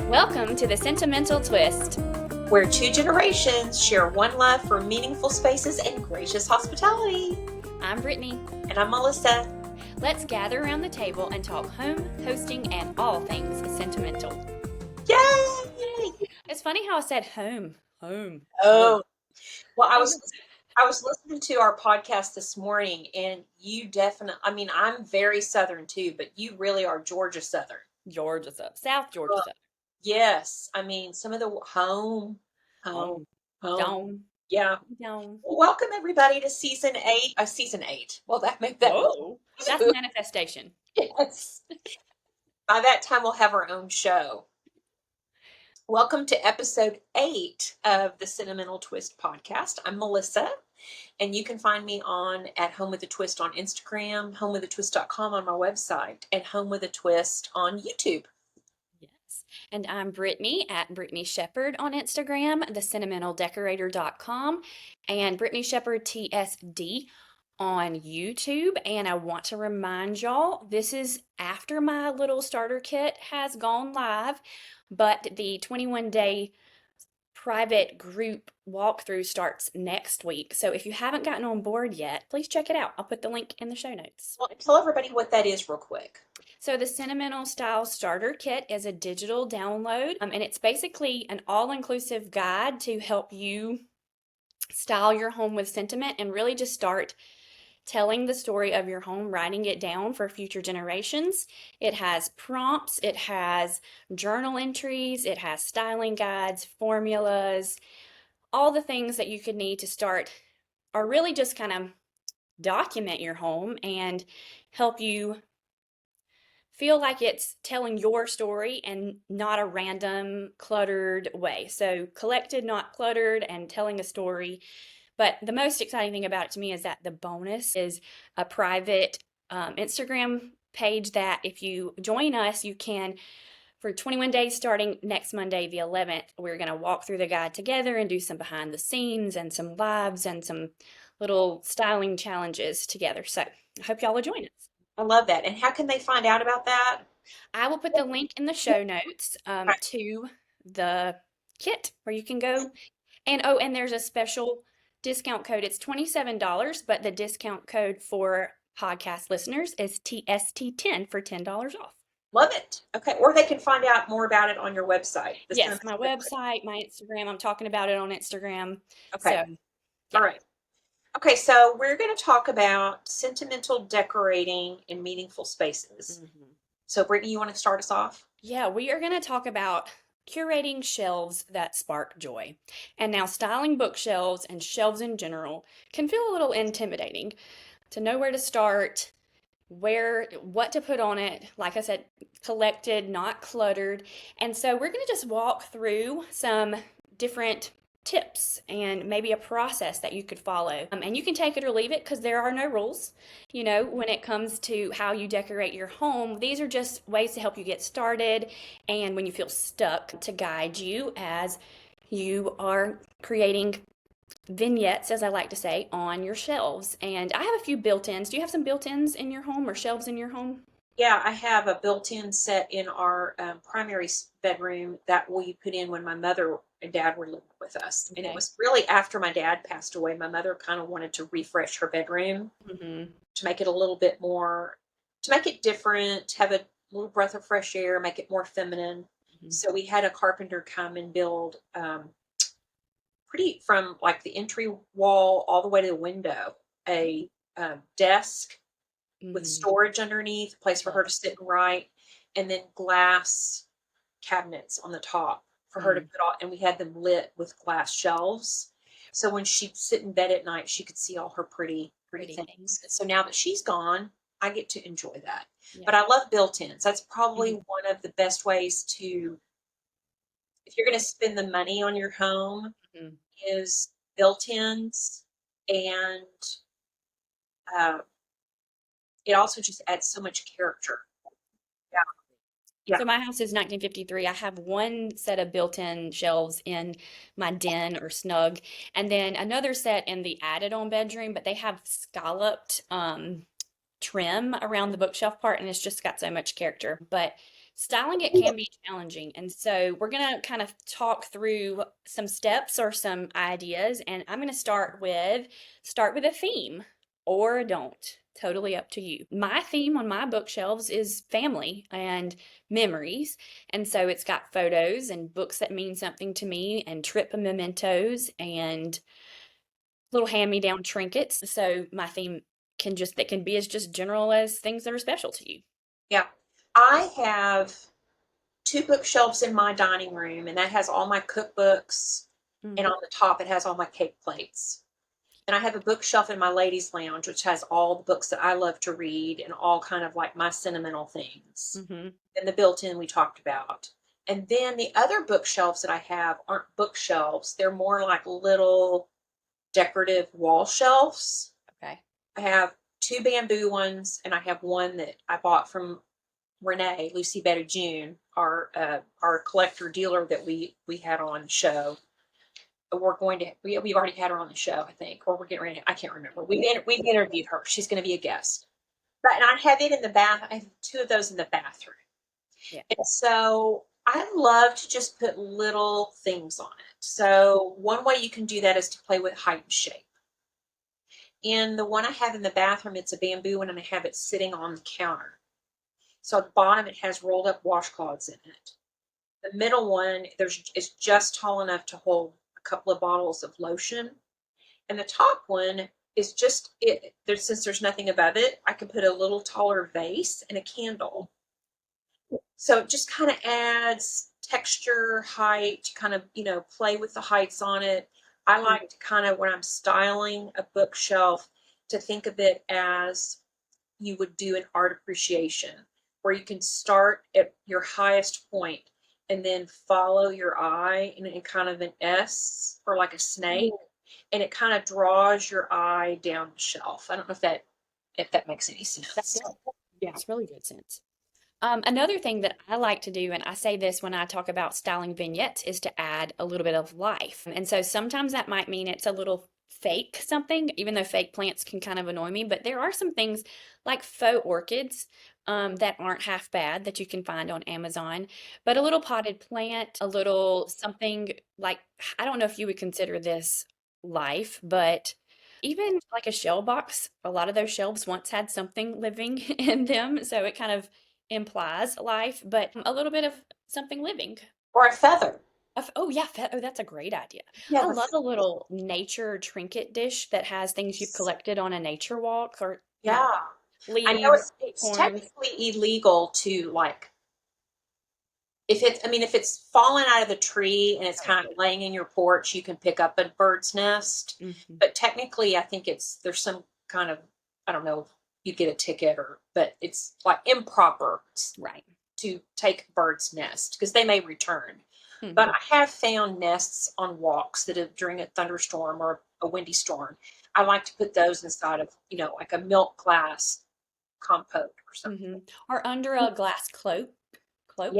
Welcome to the Sentimental Twist, where two generations share one love for meaningful spaces and gracious hospitality. I'm Brittany. And I'm Melissa. Let's gather around the table and talk home, hosting, and all things sentimental. Yay! It's funny how I said home. Oh, well, I was listening to our podcast this morning, and you definitely, I'm very Southern too, but you really are Georgia Southern. Georgia Southern. South Georgia Southern. Yes. Some of the home. Yeah. Down. Well, welcome everybody to season 8. Season 8. Well, that made that. Whoa, that's manifestation. Yes. By that time, we'll have our own show. Welcome to episode 8 of the Sentimental Twist podcast. I'm Melissa, and you can find me at Home with a Twist on Instagram, homewithatwist.com on my website, and Home with a Twist on YouTube. Yes. And I'm Brittany at Brittany Shepard on Instagram, thesentimentaldecorator.com, and Brittany Shepard TSD on YouTube. And I want to remind y'all, this is after my little starter kit has gone live, but the 21-day private group walkthrough starts next week. So if you haven't gotten on board yet, please check it out. I'll put the link in the show notes. Well, tell everybody what that is real quick. So the Sentimental Style Starter Kit is a digital download, and it's basically an all-inclusive guide to help you style your home with sentiment and really just start telling the story of your home, writing it down for future generations. It has prompts, it has journal entries, it has styling guides, formulas, all the things that you could need to start or really just kind of document your home and help you feel like it's telling your story and not a random cluttered way. So collected, not cluttered, and telling a story. But the most exciting thing about it to me is that the bonus is a private Instagram page that if you join us, you can, for 21 days starting next Monday, the 11th, we're going to walk through the guide together and do some behind the scenes and some lives and some little styling challenges together. So I hope y'all will join us. I love that. And how can they find out about that? I will put the link in the show notes to the kit where you can go. And there's a special discount code. It's $27, but the discount code for podcast listeners is TST10 for $10 off. Love it. Okay. Or they can find out more about it on your website. Yes, my website, my Instagram. I'm talking about it on Instagram. Okay. So, yeah. All right. Okay, so we're going to talk about sentimental decorating in meaningful spaces. Mm-hmm. So, Brittany, you want to start us off? Yeah, we are going to talk about curating shelves that spark joy. And now, styling bookshelves and shelves in general can feel a little intimidating. To know where to start, what to put on it, like I said, collected, not cluttered. And so we're going to just walk through some different tips and maybe a process that you could follow. And you can take it or leave it because there are no rules. You know, when it comes to how you decorate your home, these are just ways to help you get started and when you feel stuck, to guide you as you are creating vignettes, as I like to say, on your shelves. And I have a few built-ins. Do you have some built-ins in your home or shelves in your home? Yeah, I have a built-in set in our primary bedroom that we put in when my mother and dad were living with us. Okay. And it was really after my dad passed away. My mother kind of wanted to refresh her bedroom to make it a little bit more, to make it different, have a little breath of fresh air, make it more feminine. Mm-hmm. So we had a carpenter come and build from like the entry wall all the way to the window, a desk with storage underneath, a place for her to sit and write, and then glass cabinets on the top for her to put all, and we had them lit with glass shelves. So when she'd sit in bed at night, she could see all her pretty things. So now that she's gone, I get to enjoy that. Yeah. But I love built-ins. That's probably one of the best ways to, if you're going to spend the money on your home, is built-ins, and it also just adds so much character. Yeah. So my house is 1953. I have one set of built-in shelves in my den or snug, and then another set in the added-on bedroom, but they have scalloped trim around the bookshelf part, and it's just got so much character. But styling it can be challenging. And so we're going to kind of talk through some steps or some ideas. And I'm going to start with a theme or don't. Totally up to you. My theme on my bookshelves is family and memories. And so it's got photos and books that mean something to me and trip mementos and little hand-me-down trinkets. So my theme can be as just general as things that are special to you. Yeah. I have two bookshelves in my dining room, and that has all my cookbooks, and on the top it has all my cake plates. And I have a bookshelf in my ladies' lounge, which has all the books that I love to read and all kind of like my sentimental things. Mm-hmm. And the built-in we talked about. And then the other bookshelves that I have aren't bookshelves. They're more like little decorative wall shelves. Okay. I have two bamboo ones, and I have one that I bought from Renee, Lucy Betty June, our collector dealer that we had on the show. We're going to we've already had her on the show, I think, or we're getting ready. I can't remember. We've interviewed her. She's going to be a guest. But and I have it in the bath. I have two of those in the bathroom. Yeah. And so I love to just put little things on it. So one way you can do that is to play with height and shape. In the one I have in the bathroom, it's a bamboo one, and I have it sitting on the counter. So at the bottom, it has rolled up washcloths in it. The middle one, is just tall enough to hold a couple of bottles of lotion. And the top one is just it. Since there's nothing above it, I can put a little taller vase and a candle. So it just kind of adds texture, height, kind of, play with the heights on it. I like to kind of, when I'm styling a bookshelf, to think of it as you would do an art appreciation, where you can start at your highest point and then follow your eye in kind of an S or like a snake, and it kind of draws your eye down the shelf. I don't know if that makes any sense. Yeah, it's really good sense. Another thing that I like to do, and I say this when I talk about styling vignettes, is to add a little bit of life. And so sometimes that might mean it's a little fake something, even though fake plants can kind of annoy me. But there are some things like faux orchids that aren't half bad that you can find on Amazon. But a little potted plant, a little something like, I don't know if you would consider this life, but even like a shell box, a lot of those shelves once had something living in them. So it kind of implies life, but a little bit of something living. Or a feather. Oh yeah, oh that's a great idea. Yeah, I love a little nature trinket dish that has things you've collected on a nature walk or yeah. I know leaves, it's horns. technically illegal to like if it's fallen out of the tree and it's kind of laying in your porch, you can pick up a bird's nest. Mhm. But technically, I think there's some kind of, I don't know, you get a ticket but it's like improper Right. to take a bird's nest because they may return. Mhm. But I have found nests on walks that have during a thunderstorm or a windy storm. I like to put those inside of, like a milk glass compote or something. Or under a glass cloak. Yeah,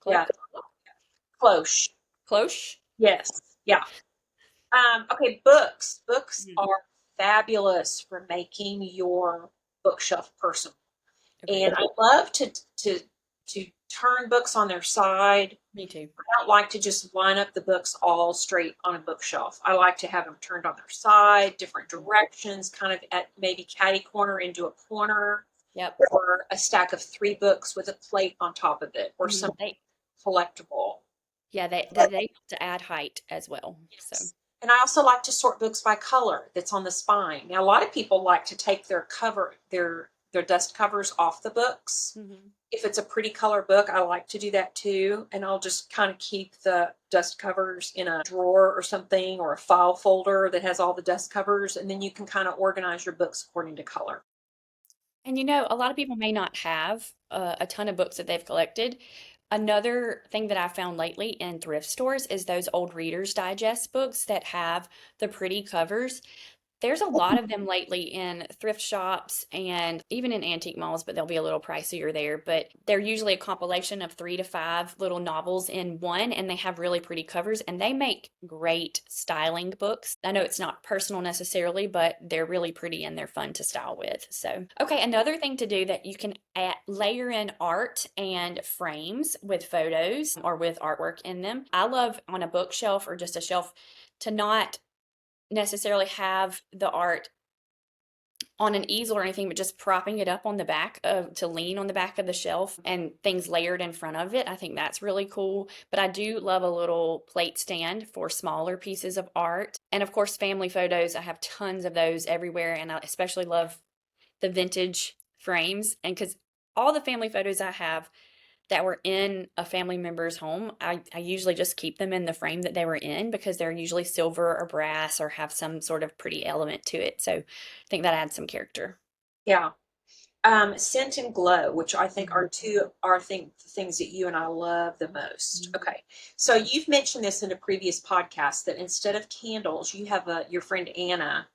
yeah, Cloak. cloche. Cloche. Yes, yeah. Okay, books. Books Mhm. are fabulous for making your bookshelf personal. Okay. And I love to turn books on their side. Me too. I don't like to just line up the books all straight on a bookshelf. I like to have them turned on their side, different directions, kind of at maybe catty corner into a corner, Yep. or a stack of 3 books with a plate on top of it, or Mhm. something collectible. Yeah, they help to add height as well. So Yes. And I also like to sort books by color that's on the spine. Now, a lot of people like to take their dust covers off the books. If it's a pretty color book, I like to do that too. And I'll just kind of keep the dust covers in a drawer or something, or a file folder that has all the dust covers. And then you can kind of organize your books according to color. And a lot of people may not have a ton of books that they've collected. Another thing that I found lately in thrift stores is those old Reader's Digest books that have the pretty covers. There's a lot of them lately in thrift shops and even in antique malls, but they'll be a little pricier there. But they're usually a compilation of 3 to 5 little novels in one, and they have really pretty covers, and they make great styling books. I know it's not personal necessarily, but they're really pretty and they're fun to style with. So, okay, another thing to do that you can layer in art and frames with photos or with artwork in them. I love on a bookshelf or just a shelf to not necessarily have the art on an easel or anything, but just propping it up on the back of to lean on the back of the shelf and things layered in front of it. I think that's really cool. But I do love a little plate stand for smaller pieces of art. And of course, family photos. I have tons of those everywhere, and I especially love the vintage frames. And because all the family photos I have that were in a family member's home, I usually just keep them in the frame that they were in because they're usually silver or brass or have some sort of pretty element to it. So I think that adds some character. Yeah. Scent and glow, which I think are the things that you and I love the most. Mhm. Okay. So you've mentioned this in a previous podcast that instead of candles, you have your friend Anna.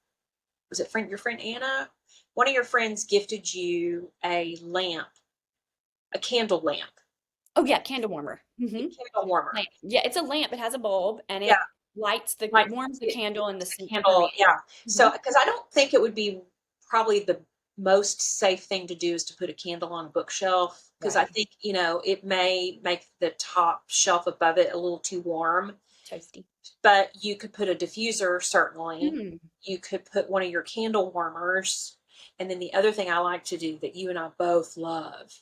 Was it your friend Anna? One of your friends gifted you a lamp, a candle lamp, Oh yeah, candle warmer. a candle warmer. Lamp. Yeah, it's a lamp. It has a bulb and Yeah, it like warms the it, candle in the it's a underneath. candle. Yeah. Hmm. So, because I don't think it would be probably the most safe thing to do is to put a candle on a bookshelf because I Right. think it may make the top shelf above it a little too warm. Toasty. But you could put a diffuser, certainly. Mm. You could put one of your candle warmers. And then the other thing I like to do that you and I both love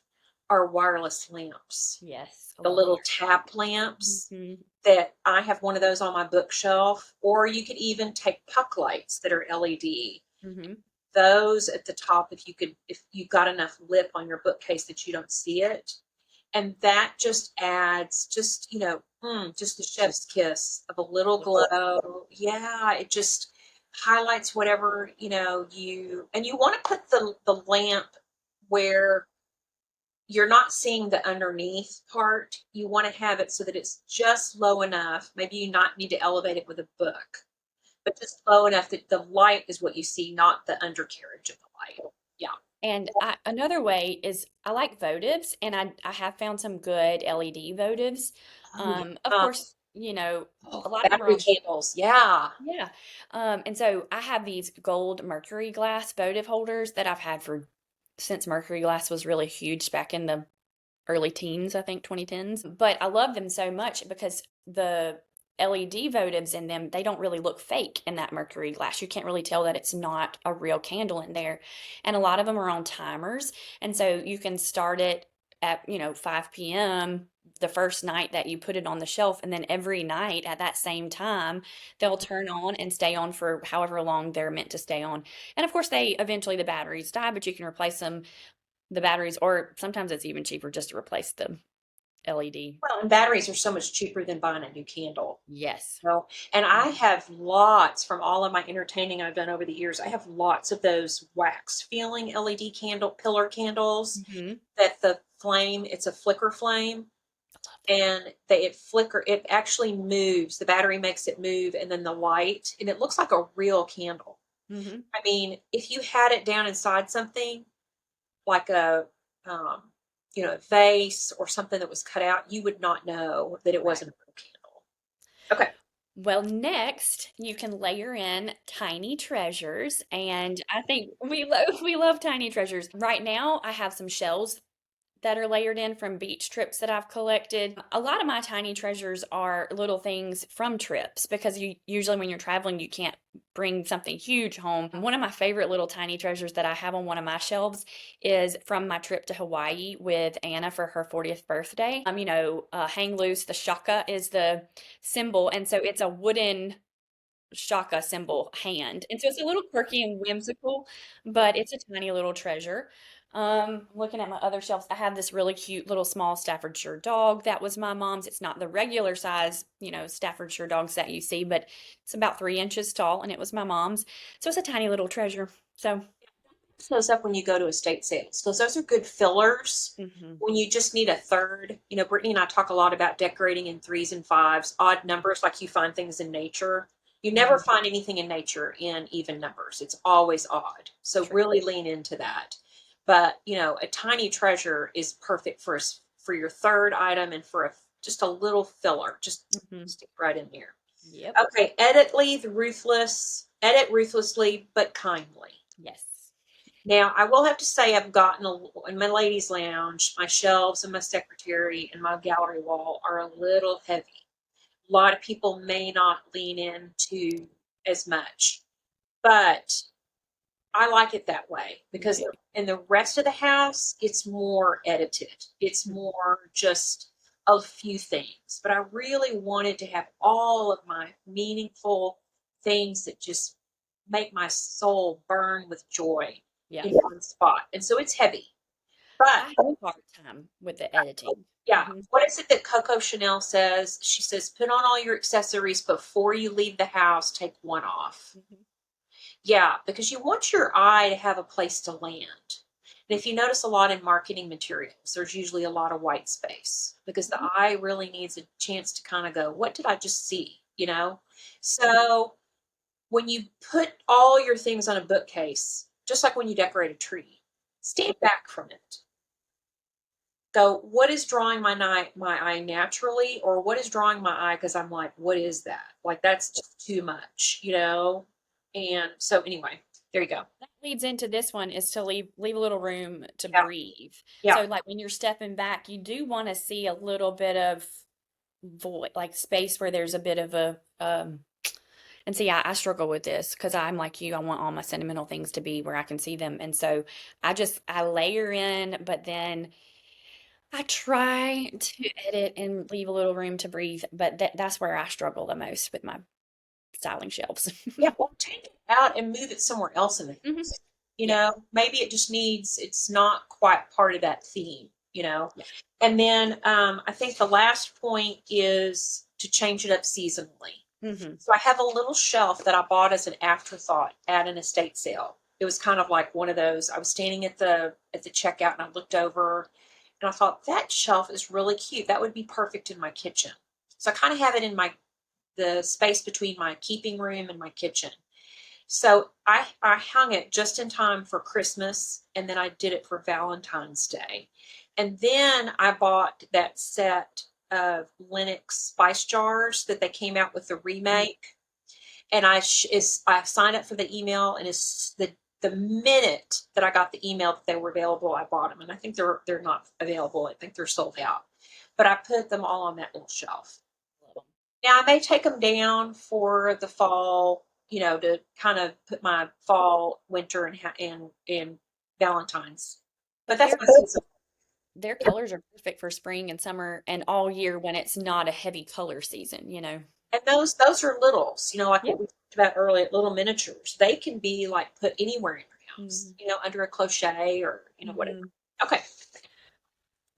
are wireless lamps, Yes. I the love little tap lamps them. that I have one of those on my bookshelf. Or you could even take puck lights that are LED. Hmm. Those at the top, if you got enough lip on your bookcase that you don't see it, and that just adds just the chef's kiss of a little glow. Yeah, it just highlights whatever you want to put the lamp where you're not seeing the underneath part. You want to have it so that it's just low enough. Maybe you not need to elevate it with a book, but just low enough that the light is what you see, not the undercarriage of the light. Yeah. And another way is I like votives, and I have found some good LED votives. Oh Of yeah. course, Oh, a lot of them are battery on. candles. Yeah. Yeah. And so I have these gold mercury glass votive holders that I've had for since mercury glass was really huge back in the early teens, I think 2010s. But I love them so much because the LED votives in them, they don't really look fake in that mercury glass. You can't really tell that it's not a real candle in there. And a lot of them are on timers. And so you can start it at, 5 p.m. the first night that you put it on the shelf. And then every night at that same time, they'll turn on and stay on for however long they're meant to stay on. And of course, eventually the batteries die, but you can replace them the batteries, or sometimes it's even cheaper just to replace the LED. Well, and batteries are so much cheaper than buying a new candle. Yes. And I have lots from all of my entertaining I've done over the years. I have lots of those wax feeling LED pillar candles Hmm. that the flame, it's a flicker flame, and it actually moves. The battery makes it move, and then the light, and it looks like a real candle. Hmm. I mean, if you had it down inside something like um, a vase or something that was cut out, you would not know that it Right. wasn't a real candle. Okay. Well, next you can layer in tiny treasures, and I think we love tiny treasures. Right now, I have some shells that are layered in from beach trips that I've collected. A lot of my tiny treasures are little things from trips because usually when you're traveling, you can't bring something huge home. One of my favorite little tiny treasures that I have on one of my shelves is from my trip to Hawaii with Anna for her 40th birthday. Hang loose, the shaka is the symbol, and so it's a wooden shaka symbol hand. And so it's a little quirky and whimsical, but it's a tiny little treasure. Looking at my other shelves, I have this really cute little small Staffordshire dog that was my mom's. It's not the regular size, Staffordshire dogs that you see, but it's about 3 inches tall and it was my mom's. So it's a tiny little treasure. So, Those up when you go to estate sales because those are good fillers mhm. when you just need a third. Brittany and I talk a lot about decorating in threes and fives, odd numbers, like you find things in nature. You never find anything in nature in even numbers. It's always odd. So True. really lean into that. But, a tiny treasure is perfect for your third item and for just a little filler. Just Mhm. stick right in there. Yep. Okay, edit ruthlessly but kindly. Yes. Now, I will have to say I've gotten in my ladies' lounge, my shelves and my secretary and my gallery wall are a little heavy. A lot of people may not lean into as much, but I like it that way because Yeah. in the rest of the house, it's more edited. It's more just a few things. But I really wanted to have all of my meaningful things that just make my soul burn with joy Yeah. in one spot. And so it's heavy. But I have a hard time with the editing. yeah, Mhm. what is it that Coco Chanel says? She says, put on all your accessories before you leave the house, take one off. Mhm. Yeah, because you want your eye to have a place to land. And if you notice a lot in marketing materials, there's usually a lot of white space because the Mhm. eye really needs a chance to kind of go, what did I just see? So when you put all your things on a bookcase, just like when you decorate a tree, stand back from it. Go, what is drawing my eye naturally, or what is drawing my eye because I'm like, what is that? Like that's just too much. And so anyway, there you go. That leads into this one is to leave a little room to Yeah, breathe. yeah, So like when you're stepping back, you do want to see a little bit of void, like space where there's a bit of a and see, I struggle with this because I'm like you. I want all my sentimental things to be where I can see them. And so I layer in, but then I try to edit and leave a little room to breathe. But that's where I struggle the most with my styling shelves. yeah. Well, take it out and move it somewhere else in the Hmm. house. Yeah. Maybe it's not quite part of that theme. Yeah. And then I think the last point is to change it up seasonally. Hmm. So I have a little shelf that I bought as an afterthought at an estate sale. It was kind of like one of those. I was standing at the checkout and I looked over and I thought that shelf is really cute. That would be perfect in my kitchen. So I kind of have it in the space between my keeping room and my kitchen. So I hung it just in time for Christmas and then I did it for Valentine's Day. And then I bought that set of Linux spice jars that they came out with the remake. And I signed up for the email, and it's the minute that I got the email that they were available, I bought them. And I think they're not available. I think they're sold out. But I put them all on that little shelf. Now I may take them down for the fall, to kind of put my fall, winter, and Valentine's. But But that's my season. their colors are perfect for spring and summer and all year when it's not a heavy color season. And those are littles, like Yeah. what we talked about earlier, little miniatures. They can be like put anywhere in your house, Mhm. under a cloche or whatever. Mhm. Okay.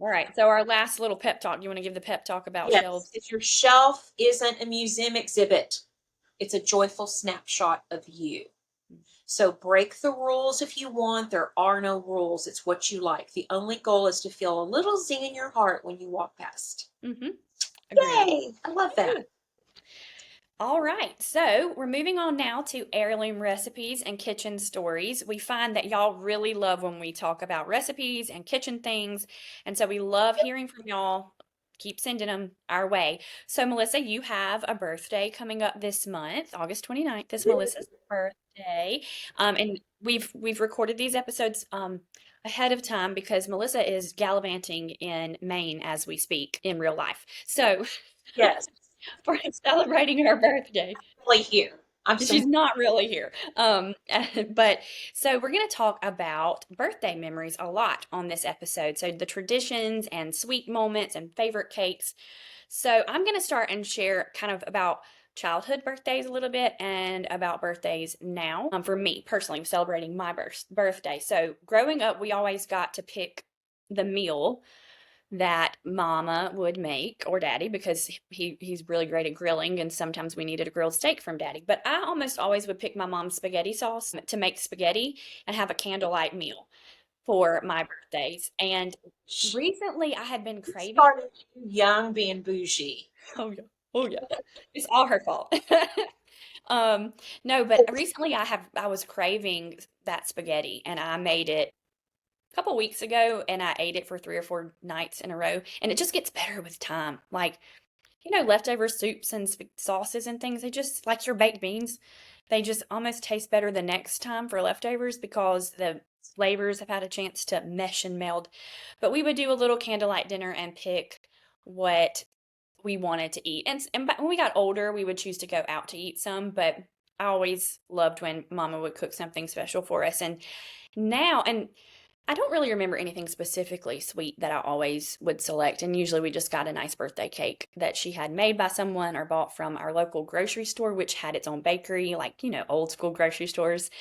All right. So our last little pep talk. You want to give the pep talk about Yes. shelves? If your shelf isn't a museum exhibit, it's a joyful snapshot of you. So break the rules if you want. There are no rules. It's what you like. The only goal is to feel a little zing in your heart when you walk past. Mm-hmm. Agreed. Yay! I love that. All right, so we're moving on now to heirloom recipes and kitchen stories. We find that y'all really love when we talk about recipes and kitchen things, and so we love hearing from y'all. Keep sending them our way. So, Melissa, you have a birthday coming up this month, August 29th is Melissa's birthday. And we've recorded these episodes ahead of time because Melissa is gallivanting in Maine as we speak in real life. So, Yes. for celebrating her birthday. Really here. I'm some She's not really here. But so we're going to talk about birthday memories a lot on this episode. So the traditions and sweet moments and favorite cakes. So I'm going to start and share kind of about childhood birthdays a little bit and about birthdays now. For me personally, celebrating my birthday. So growing up, we always got to pick the meal that mama would make or daddy because he's really great at grilling and sometimes we needed a grilled steak from daddy. But I almost always would pick my mom's spaghetti sauce to make spaghetti and have a candlelight meal for my birthdays. And recently I had been it craving. started young being bougie. Oh yeah. Oh yeah. It's all her fault. No, but recently I was craving that spaghetti and I made it a couple weeks ago and I ate it for 3 or 4 nights in a row and it just gets better with time. Like, leftover soups and sauces and things, they just like your baked beans, they just almost taste better the next time for leftovers because the flavors have had a chance to mesh and meld. But we would do a little candlelight dinner and pick what we wanted to eat. And when we got older, we would choose to go out to eat some, but I always loved when Mama would cook something special for us. And I don't really remember anything specifically sweet that I always would select. And usually we just got a nice birthday cake that she had made by someone or bought from our local grocery store, which had its own bakery, like, old school grocery stores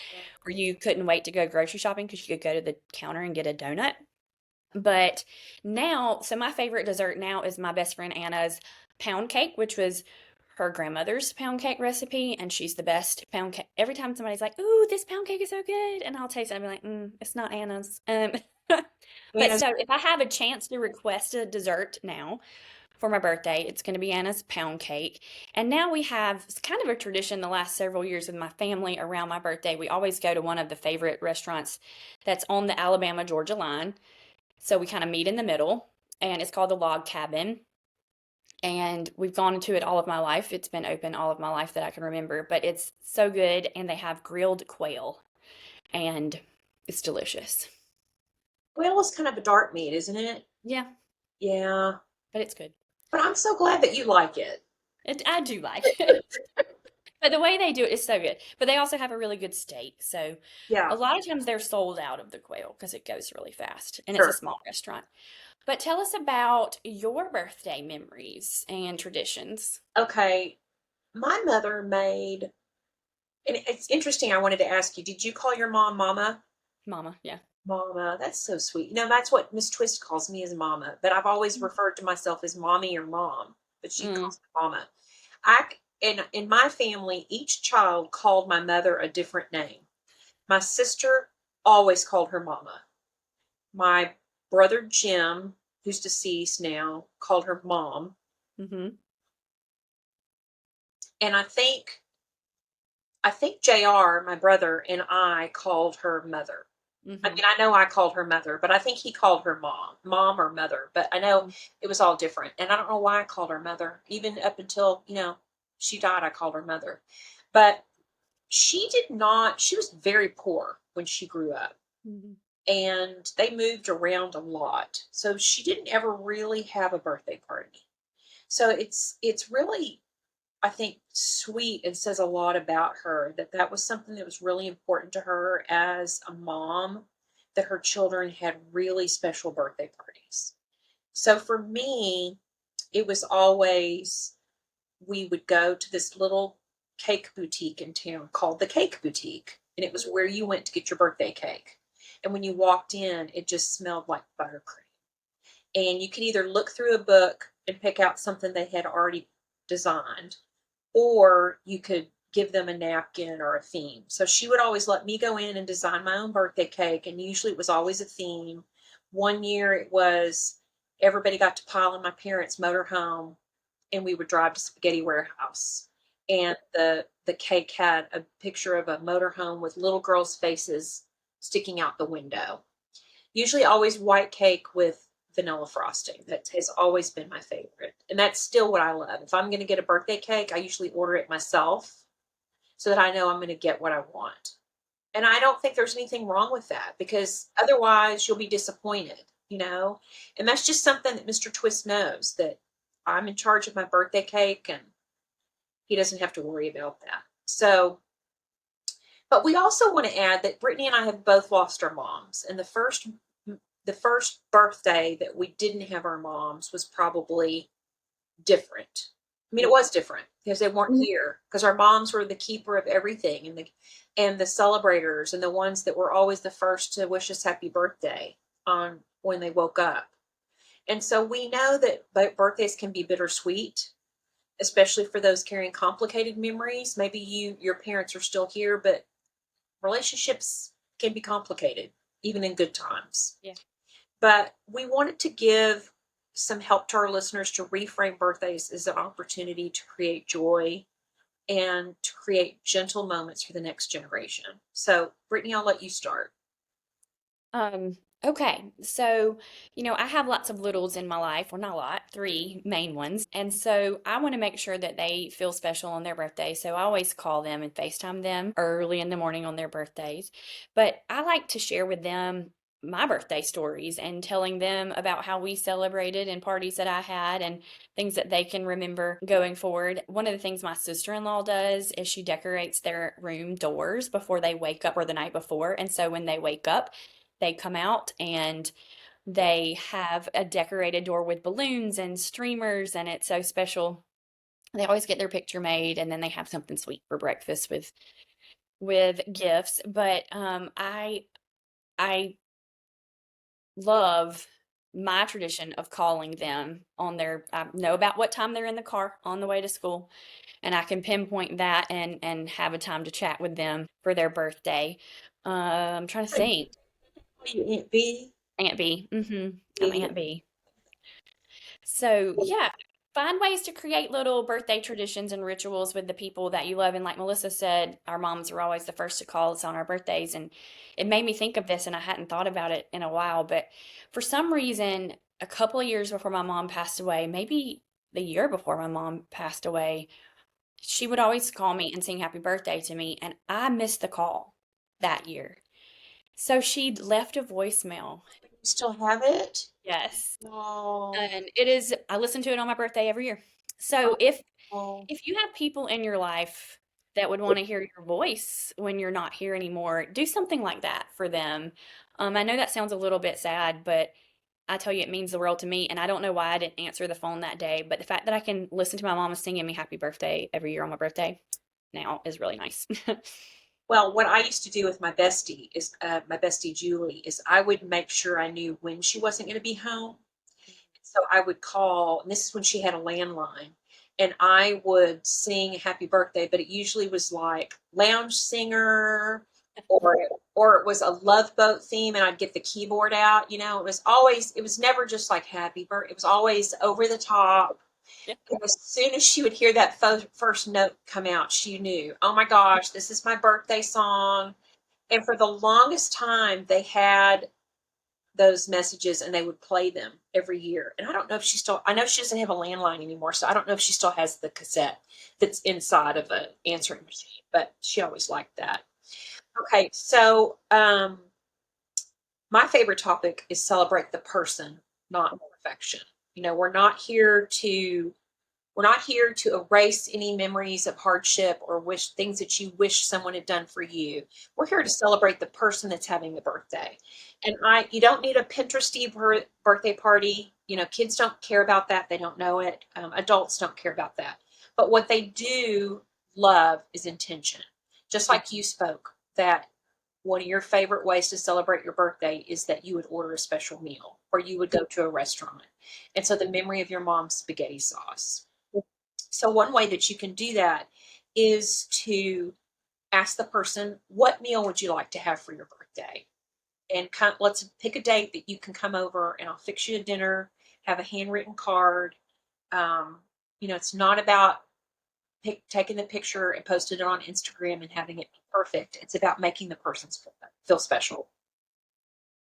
where you couldn't wait to go grocery shopping because you could go to the counter and get a donut. But now, so my favorite dessert now is my best friend Anna's pound cake, which was her grandmother's pound cake recipe, and she's the best pound cake. Every time somebody's like, "Ooh, this pound cake is so good," and I'll taste it, I'll be like, "It's not Anna's." But Anna's so if I have a chance to request a dessert now for my birthday, it's going to be Anna's pound cake. And now we have it's kind of a tradition the last several years with my family around my birthday. We always go to one of the favorite restaurants that's on the Alabama Georgia line. So we kind of meet in the middle, and it's called the Log Cabin. And we've gone to it all of my life. It's been open all of my life that I can remember, but it's so good. And they have grilled quail, and it's delicious. Quail is kind of a dark meat, isn't it? Yeah, Yeah. but it's good. But I'm so glad that you like it. I do like it. But the way they do it is so good. But they also have a really good steak. So a Yeah, lot of times they're sold out of the quail because it goes really fast and it's a sure. small restaurant. But tell us about your birthday memories and traditions. Okay. My mother made, and it's interesting. I wanted to ask you, did you call your mom Mama? Mama, yeah. Mama, that's so sweet. That's what Miss Twist calls me as Mama, but I've always referred to myself as Mommy or Mom, but she Mm, calls me Mama. In my family, each child called my mother a different name. My sister always called her Mama. My brother Jim, who's deceased now, called her Mom, mm-hmm. and I think JR, my brother, and I called her Mother. I Mm-hmm. mean, I know I called her Mother, but I think he called her Mom or Mother. But I know it was all different, and I don't know why I called her Mother. Even up until she died, I called her Mother. But she did not. She was very poor when she grew up, Mm-hmm. and they moved around a lot, so she didn't ever really have a birthday party. So it's really, I think, sweet and says a lot about her that that was something that was really important to her as a mom, that her children had really special birthday parties. So for me, it was always, we would go to this little cake boutique in town called the Cake Boutique, and it was where you went to get your birthday cake. And when you walked in, it just smelled like buttercream. And you could either look through a book and pick out something they had already designed, or you could give them a napkin or a theme. So she would always let me go in and design my own birthday cake, and usually it was always a theme. One year it was everybody got to pile in my parents' motorhome, and we would drive to Spaghetti Warehouse. And the cake had a picture of a motorhome with little girls' faces sticking out the window. Usually always white cake with vanilla frosting. That has always been my favorite. And that's still what I love. If I'm going to get a birthday cake, I usually order it myself so that I know I'm going to get what I want. And I don't think there's anything wrong with that, because otherwise you'll be disappointed. And that's just something that Mr. Twist knows, that I'm in charge of my birthday cake and he doesn't have to worry about that. So, but we also want to add that Brittany and I have both lost our moms. And the first birthday that we didn't have our moms was probably different. I mean, it was different because they weren't here, because our moms were the keeper of everything, and the celebrators, and the ones that were always the first to wish us happy birthday on when they woke up. And so we know that birthdays can be bittersweet, especially for those carrying complicated memories. Maybe your parents are still here, but relationships can be complicated even in good times. Yeah. But we wanted to give some help to our listeners to reframe birthdays as an opportunity to create joy and to create gentle moments for the next generation. So, Brittany, I'll let you start. Okay. So, I have lots of littles in my life. Well, not a lot, three main ones. And so I want to make sure that they feel special on their birthday. So I always call them and FaceTime them early in the morning on their birthdays. But I like to share with them my birthday stories and telling them about how we celebrated and parties that I had and things that they can remember going forward. One of the things my sister-in-law does is she decorates their room doors before they wake up or the night before. And so when they wake up, they come out and they have a decorated door with balloons and streamers, and it's so special. They always get their picture made, and then they have something sweet for breakfast with gifts. But I love my tradition of calling them on their I know about what time they're in the car on the way to school, and I can pinpoint that and have a time to chat with them for their birthday. I'm trying to think. You, Aunt B. Aunt B. I'm B. Aunt B. So, yeah, find ways to create little birthday traditions and rituals with the people that you love. And like Melissa said, our moms are always the first to call us on our birthdays. And it made me think of this, and I hadn't thought about it in a while. But for some reason, a couple of years before my mom passed away, maybe the year before my mom passed away, she would always call me and sing happy birthday to me. And I missed the call that year. So she left a voicemail. You still have it? Yes. Oh, And it is I listen to it on my birthday every year. So oh. if you have people in your life that would want to hear your voice when you're not here anymore, do something like that for them. I know that sounds a little bit sad, but I tell you, it means the world to me. And I don't know why I didn't answer the phone that day, but the fact that I can listen to my mama singing me happy birthday every year on my birthday now is really nice. Well, what I used to do with my bestie is my bestie Julie is I would make sure I knew when she wasn't going to be home. So I would call, and this is when she had a landline, and I would sing happy birthday, but it usually was like lounge singer or or it was a Love Boat theme, and I'd get the keyboard out. It was never just like happy birthday. It was always over the top. Yeah. And as soon as she would hear that first note come out, she knew, oh my gosh, this is my birthday song. And for the longest time, they had those messages and they would play them every year. And I don't know if I know she doesn't have a landline anymore, so I don't know if she still has the cassette that's inside of an answering machine, but she always liked that. Okay, so my favorite topic is celebrate the person, not perfection. We're not here to erase any memories of hardship or wish things that you wish someone had done for you. We're here to celebrate the person that's having the birthday. And you don't need a Pinteresty birthday party. Kids don't care about that. They don't know it. Adults don't care about that. But what they do love is intention. Just like you spoke, that one of your favorite ways to celebrate your birthday is that you would order a special meal or you would go to a restaurant. And so the memory of your mom's spaghetti sauce. So one way that you can do that is to ask the person, what meal would you like to have for your birthday? And let's pick a date that you can come over and I'll fix you a dinner, have a handwritten card. It's not about taking the picture and posting it on Instagram and having it be perfect. It's about making the person feel special.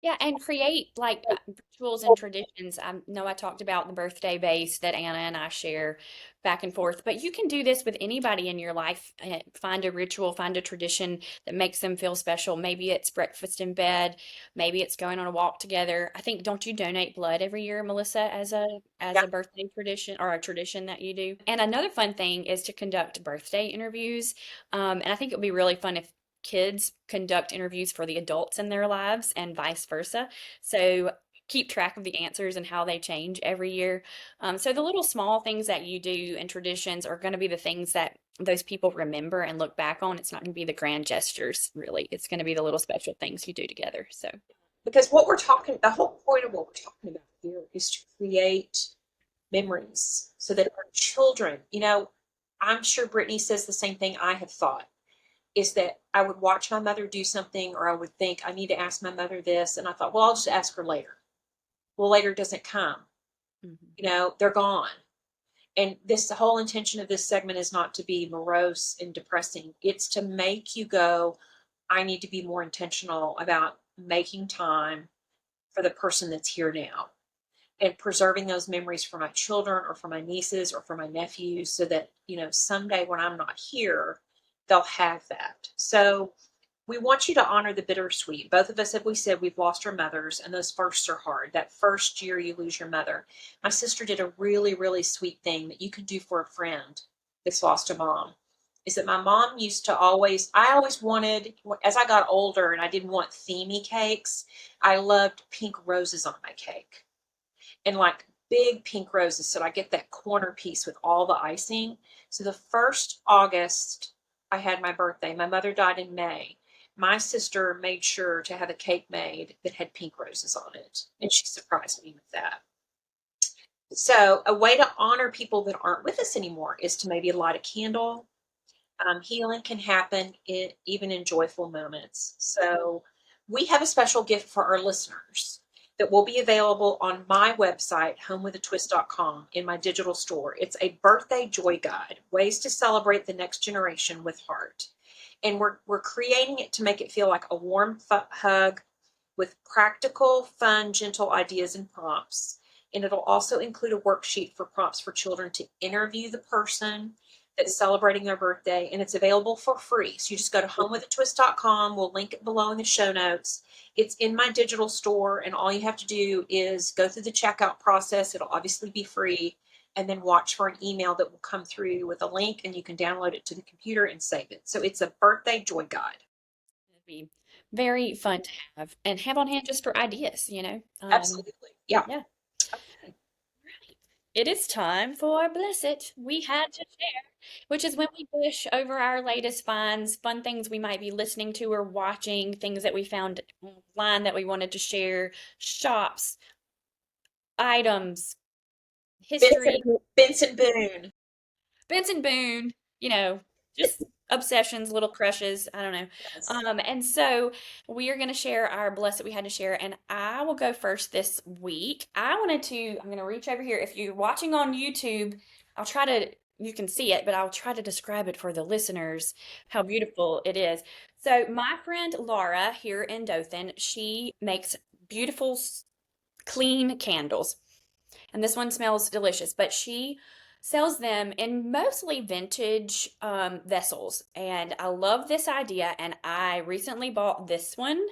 Yeah, and create like rituals and traditions. I know I talked about the birthday base that Anna and I share back and forth, but you can do this with anybody in your life. Find a ritual, find a tradition that makes them feel special. Maybe it's breakfast in bed, maybe it's going on a walk together. I think, don't you donate blood every year, Melissa, as Yeah. a birthday tradition or a tradition that you do? And another fun thing is to conduct birthday interviews. And I think it would be really fun if kids conduct interviews for the adults in their lives and vice versa. So keep track of the answers and how they change every year. So the little small things that you do and traditions are going to be the things that those people remember and look back on. It's not going to be the grand gestures, really. It's going to be the little special things you do together. So Because the whole point of what we're talking about here is to create memories so that our children, I'm sure Brittany says the same thing I have thought is that I would watch my mother do something or I would think I need to ask my mother this. And I thought, well, I'll just ask her later. Well, later doesn't come. mhm. They're gone. And the whole intention of this segment is not to be morose and depressing. It's to make you go, I need to be more intentional about making time for the person that's here now and preserving those memories for my children or for my nieces or for my nephews so that, someday when I'm not here, they'll have that. So we want you to honor the bittersweet. Both of us, as we said, we've lost our mothers, and those firsts are hard. That first year you lose your mother. My sister did a really, really sweet thing that you can do for a friend that's lost a mom. Is that my mom used to I always wanted, as I got older and I didn't want themey cakes, I loved pink roses on my cake. And like big pink roses, so I get that corner piece with all the icing. So the first August I had my birthday. My mother died in May. My sister made sure to have a cake made that had pink roses on it, and she surprised me with that. So a way to honor people that aren't with us anymore is to maybe light a candle. Healing can happen even in joyful moments. So we have a special gift for our listeners that will be available on my website, homewithatwist.com, in my digital store. It's a birthday joy guide, ways to celebrate the next generation with heart. And we're creating it to make it feel like a warm hug with practical, fun, gentle ideas and prompts. And it'll also include a worksheet for prompts for children to interview the person that's celebrating their birthday, and it's available for free. So you just go to homewithatwist.com. We'll link it below in the show notes. It's in my digital store, and all you have to do is go through the checkout process. It'll obviously be free, and then watch for an email that will come through with a link, and you can download it to the computer and save it. So it's a birthday joy guide. It'd be very fun to have on hand just for ideas, Absolutely. Yeah. Yeah. Okay. Right. It is time for Bless It. We had to share, which is when we push over our latest finds, fun things we might be listening to or watching, things that we found online that we wanted to share, shops, items, history. Benson Boone. Benson Boone, you know, just obsessions, little crushes. I don't know. Yes. And so we are going to share our bless that we had to share, and I will go first this week. I'm going to reach over here. If you're watching on YouTube, you can see it, but I'll try to describe it for the listeners how beautiful it is. So my friend Laura here in Dothan, she makes beautiful, clean candles. And this one smells delicious, but she sells them in mostly vintage vessels. And I love this idea, and I recently bought this one.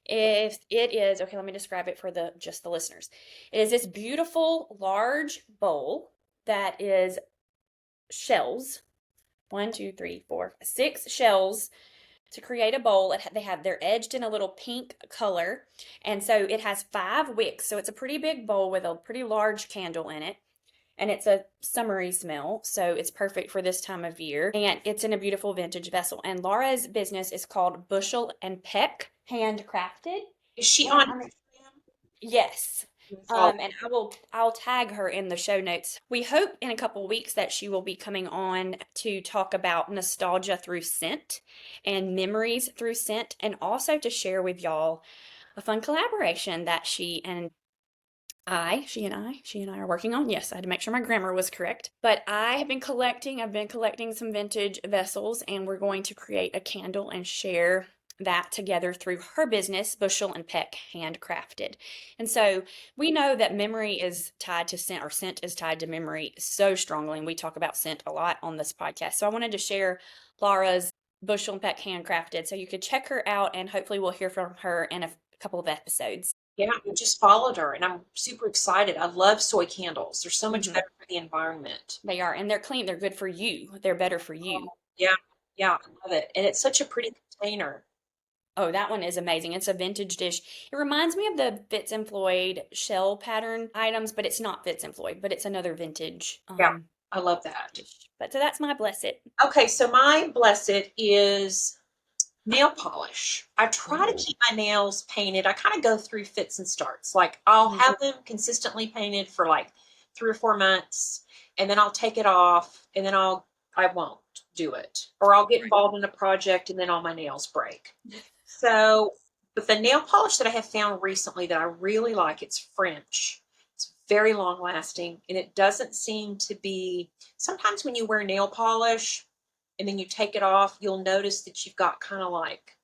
If it is, okay, let me describe it for just the listeners. It is this beautiful large bowl that is shells. 1, 2, 3, 4, 6 shells to create a bowl. They're edged in a little pink color, and so it has 5 wicks. So it's a pretty big bowl with a pretty large candle in it, and it's a summery smell, so it's perfect for this time of year. And it's in a beautiful vintage vessel. And Laura's business is called Bushel and Peck Handcrafted. Is she And on I'm Instagram? Yes. Follow. And I'll tag her in the show notes. We hope in a couple weeks that she will be coming on to talk about nostalgia through scent and memories through scent, and also to share with y'all a fun collaboration that she and I are working on. Yes, I had to make sure my grammar was correct. But I've been collecting some vintage vessels, and we're going to create a candle and share that together through her business, Bushel and Peck Handcrafted. And so we know that memory is tied to scent, or scent is tied to memory so strongly. And we talk about scent a lot on this podcast. So I wanted to share Laura's Bushel and Peck Handcrafted. So you could check her out, and hopefully we'll hear from her in a couple of episodes. Yeah, I just followed her, and I'm super excited. I love soy candles. They're so much Mhm. better for the environment. They are, and they're clean. They're good for you. They're better for you. Yeah, yeah, I love it. And it's such a pretty container. Oh, that one is amazing. It's a vintage dish. It reminds me of the Fitz and Floyd shell pattern items, but it's not Fitz and Floyd, but it's another vintage Yeah, I love that. dish. But so that's my blessed. Okay, so my blessed is nail polish. I try to Ooh. keep my nails painted. I kind of go through fits and starts. Like I'll Mhm. have them consistently painted for like 3 or 4 months, and then I'll take it off, and then I won't do it. Or I'll get involved in a project, and then all my nails break. So, but the nail polish that I have found recently that I really like, it's French. It's very long lasting, and it doesn't seem to be. Sometimes when you wear nail polish and then you take it off, you'll notice that you've got kind of like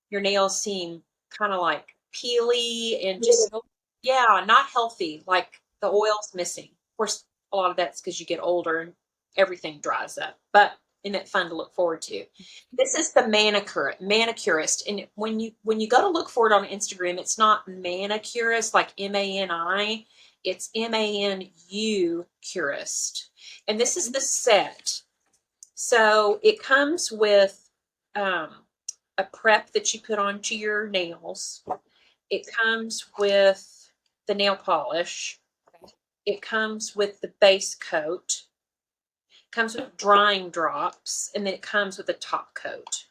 your nails seem kind of like peely and just, yeah, not healthy. Like the oil's missing. Of course, a lot of that's because you get older and everything dries up. But isn't it fun to look forward to? This is the manicurist, and when you go to look for it on Instagram, it's not manicurist like MANI, it's MANU curist, and this is the set. So it comes with um, a prep that you put onto your nails. It comes with the nail polish. It comes with the base coat. It comes with drying drops, and then it comes with a top coat.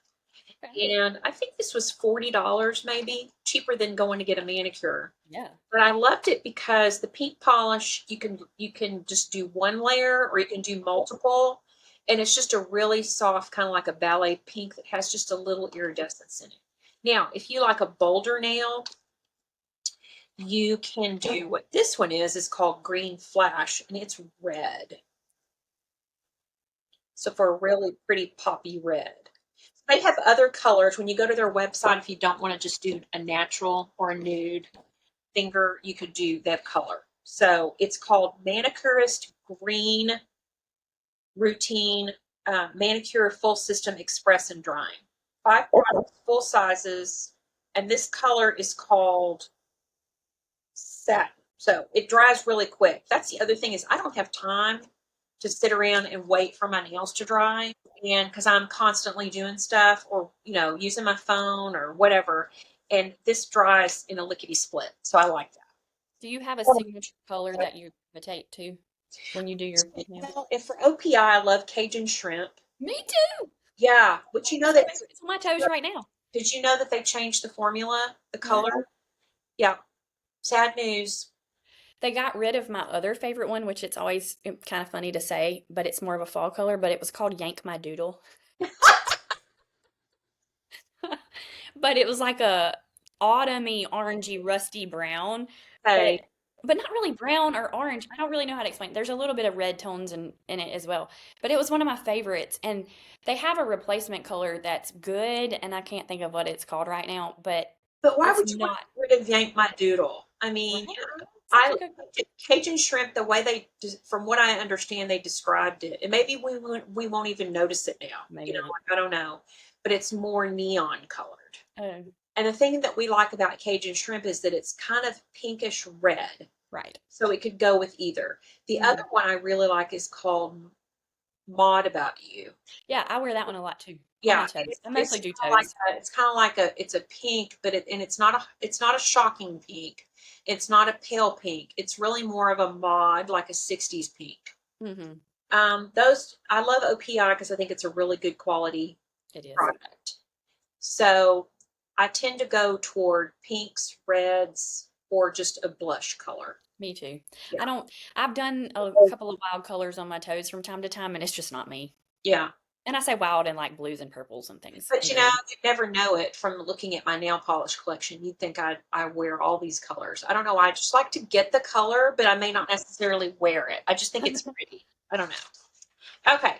And I think this was $40 maybe, cheaper than going to get a manicure. Yeah. But I loved it because the pink polish, you can just do one layer or you can do multiple. And it's just a really soft, kind of like a ballet pink that has just a little iridescence in it. Now, if you like a bolder nail, you can do what this one is called Green Flash, and it's red. So for a really pretty poppy red. They have other colors. When you go to their website, if you don't want to just do a natural or a nude finger, you could do that color. So it's called Manicurist Green Routine Manicure Full System Express and Drying. 5 products, full sizes, and this color is called Satin. So it dries really quick. That's the other thing is I don't have time to sit around and wait for my nails to dry, and because I'm constantly doing stuff or using my phone or whatever, and this dries in a lickety split. So I like that. Do you have a signature color that you gravitate to when you do your nails? And for OPI, I love Cajun shrimp. Me too. Yeah, but It's on my toes right now. did you know that they changed the formula, the color? Yeah, sad news. They got rid of my other favorite one, which it's always kind of funny to say, but it's more of a fall color, but it was called Yank My Doodle. But it was like a autumny, orangey, rusty brown, but Hey, but not really brown or orange. I don't really know how to explain. There's a little bit of red tones in it as well. But it was one of my favorites. And they have a replacement color that's good, and I can't think of what it's called right now, but but why it's would you want not to get rid of Yank My Doodle? I mean, right. Such a I good Cajun shrimp, the way from what I understand, they described it, and maybe we won't even notice it now. maybe not. Like, I don't know, but it's more neon colored. Oh, And the thing that we like about Cajun shrimp is that it's kind of pinkish red, right. so it could go with either. The other one I really like is called Maud About You. Yeah, I wear that one a lot too. On my Yeah, toes. it's, I it's mostly do kind of like toes. it's kind of like it's a pink, but it's not a shocking pink. It's not a pale pink. It's really more of a mod, like a '60s pink. Hmm. Those I love OPI because I think it's a really good quality It is. product. So I tend to go toward pinks, reds, or just a blush color. Me too. Yeah, I've done a couple of wild colors on my toes from time to time, and it's just not me. yeah. And I say wild and like blues and purples and things But and green. you never know it from looking at my nail polish collection. You'd think I wear all these colors. I don't know. I just like to get the color, but I may not necessarily wear it. I just think it's pretty. I don't know. Okay.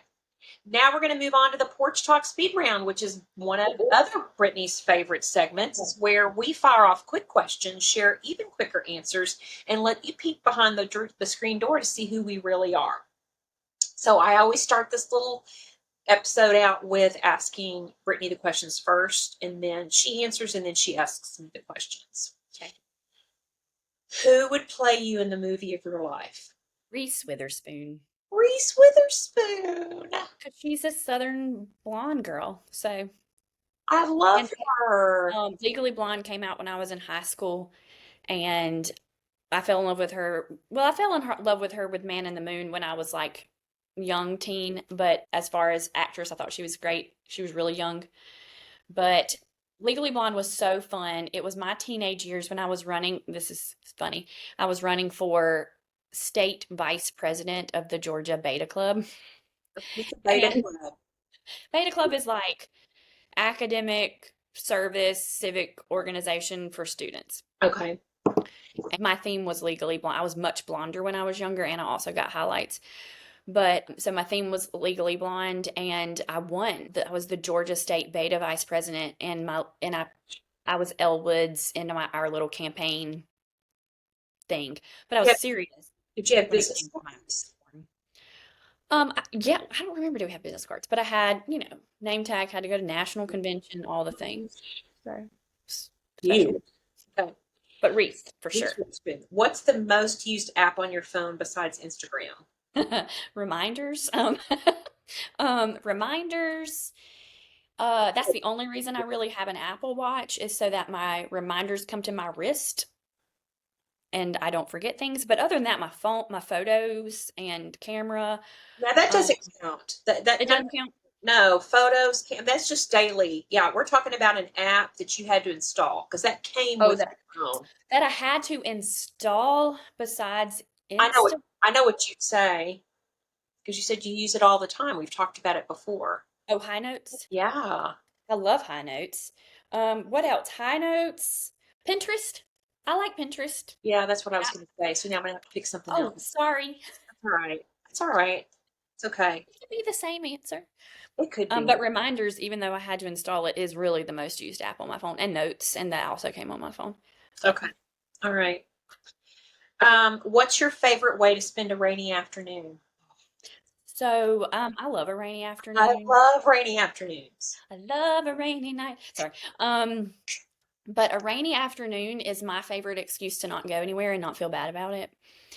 Now we're going to move on to the Porch Talk Speed Round, which is one of other Brittany's favorite segments. It's where we fire off quick questions, share even quicker answers, and let you peek behind the screen door to see who we really are. So I always start this little episode out with asking Brittany the questions first, and then she answers, and then she asks me the questions. Okay. Who would play you in the movie of your life? Reese Witherspoon. Reese Witherspoon. Because she's a southern blonde girl. So, I love and her. Legally Blonde came out when I was in high school, and I fell in love with her. Well, I fell in love with her with Man in the Moon when I was like young teen, but as far as actress, I thought she was great. She was really young. But Legally Blonde was so fun. It was my teenage years when I was running. This is funny. I was running for state vice president of the Georgia Beta Club. It's a beta And club. Beta Club is like academic service civic organization for students. Okay. My theme was Legally Blonde. I was much blonder when I was younger, and I also got highlights. But so my theme was Legally Blonde, and I won. I was the Georgia State Beta Vice President, and I was Elle Woods in our little campaign thing. But I was Yeah. serious Did you have when it business came to my cards? platform. Yeah, I don't remember do we have business cards, but I had, name tag, had to go to national convention, all the things. So special. You. Okay. But wreath for This sure. one's good. What's the most used app on your phone besides Instagram? Reminders. Reminders. That's the only reason I really have an Apple Watch is so that my reminders come to my wrist and I don't forget things. But other than that, my phone, my photos and camera, Now that um, doesn't count. That it no, doesn't count. no photos. That's just daily. Yeah, we're talking about an app that you had to install because that came Oh, with that your phone. that I had to install besides I know. Insta. I know what you'd say because you said you use it all the time. We've talked about it before. Oh, High Notes. Yeah. I love High Notes. What else? High Notes. Pinterest. I like Pinterest. Yeah, that's what I was Yeah. going to say. So now I'm going to have to pick something Oh, else. sorry. That's all right. It's all right. It's okay. It could be the same answer. It could be. But Reminders, even though I had to install it, is really the most used app on my phone, and Notes, and that also came on my phone. So, Okay. All right. What's your favorite way to spend a rainy afternoon? I love a rainy I afternoon. love rainy afternoons. I love a rainy night. Sorry. But a rainy afternoon is my favorite excuse to not go anywhere and not feel bad about it.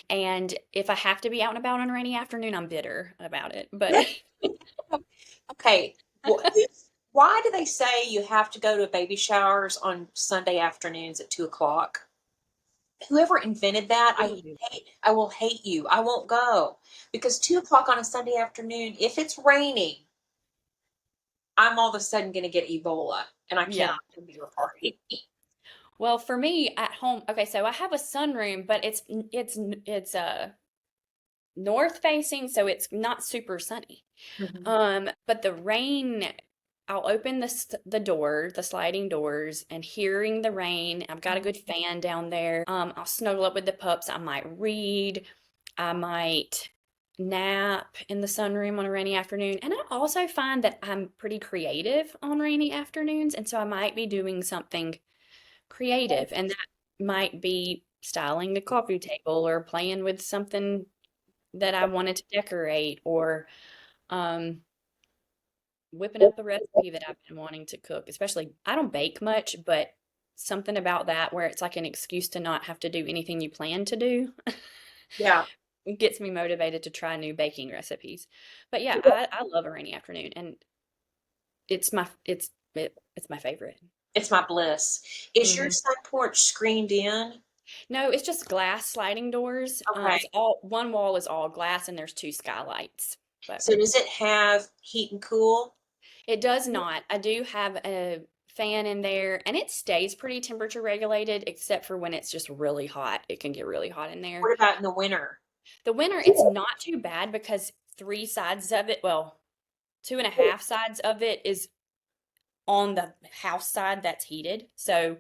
And if I have to be out and about on a rainy afternoon, I'm bitter about it. But Okay. Well, why do they say you have to go to baby showers on Sunday afternoons at 2 o'clock? Whoever invented that, I will hate you. I won't go because 2 o'clock on a Sunday afternoon, if it's raining, I'm all of a sudden going to get Ebola, and I yeah. cannot come to your party. Well, for me at home, okay, so I have a sunroom, but it's north facing, so it's not super sunny. Mhm. But the rain, I'll open the door, the sliding doors, and hearing the rain. I've got a good fan down there. I'll snuggle up with the pups. I might read. I might nap in the sunroom on a rainy afternoon. And I also find that I'm pretty creative on rainy afternoons, and so I might be doing something creative, and that might be styling the coffee table or playing with something that I wanted to decorate or um, whipping up a recipe that I've been wanting to cook. Especially, I don't bake much, but something about that where it's like an excuse to not have to do anything you plan to do Yeah. gets me motivated to try new baking recipes. But yeah, I love a rainy afternoon, and it's my favorite. It's my bliss. Is your Hmm. side porch screened in? No, it's just glass sliding doors. Okay. It's all one wall is all glass, and there's two skylights. But So does it have heat and cool? it does not. I do have a fan in there, and it stays pretty temperature regulated, except for when it's just really hot. It can get really hot in there. What about in the winter? The winter, it's not too bad because three sides of it, well, two and a half sides of it is on the house side that's heated. So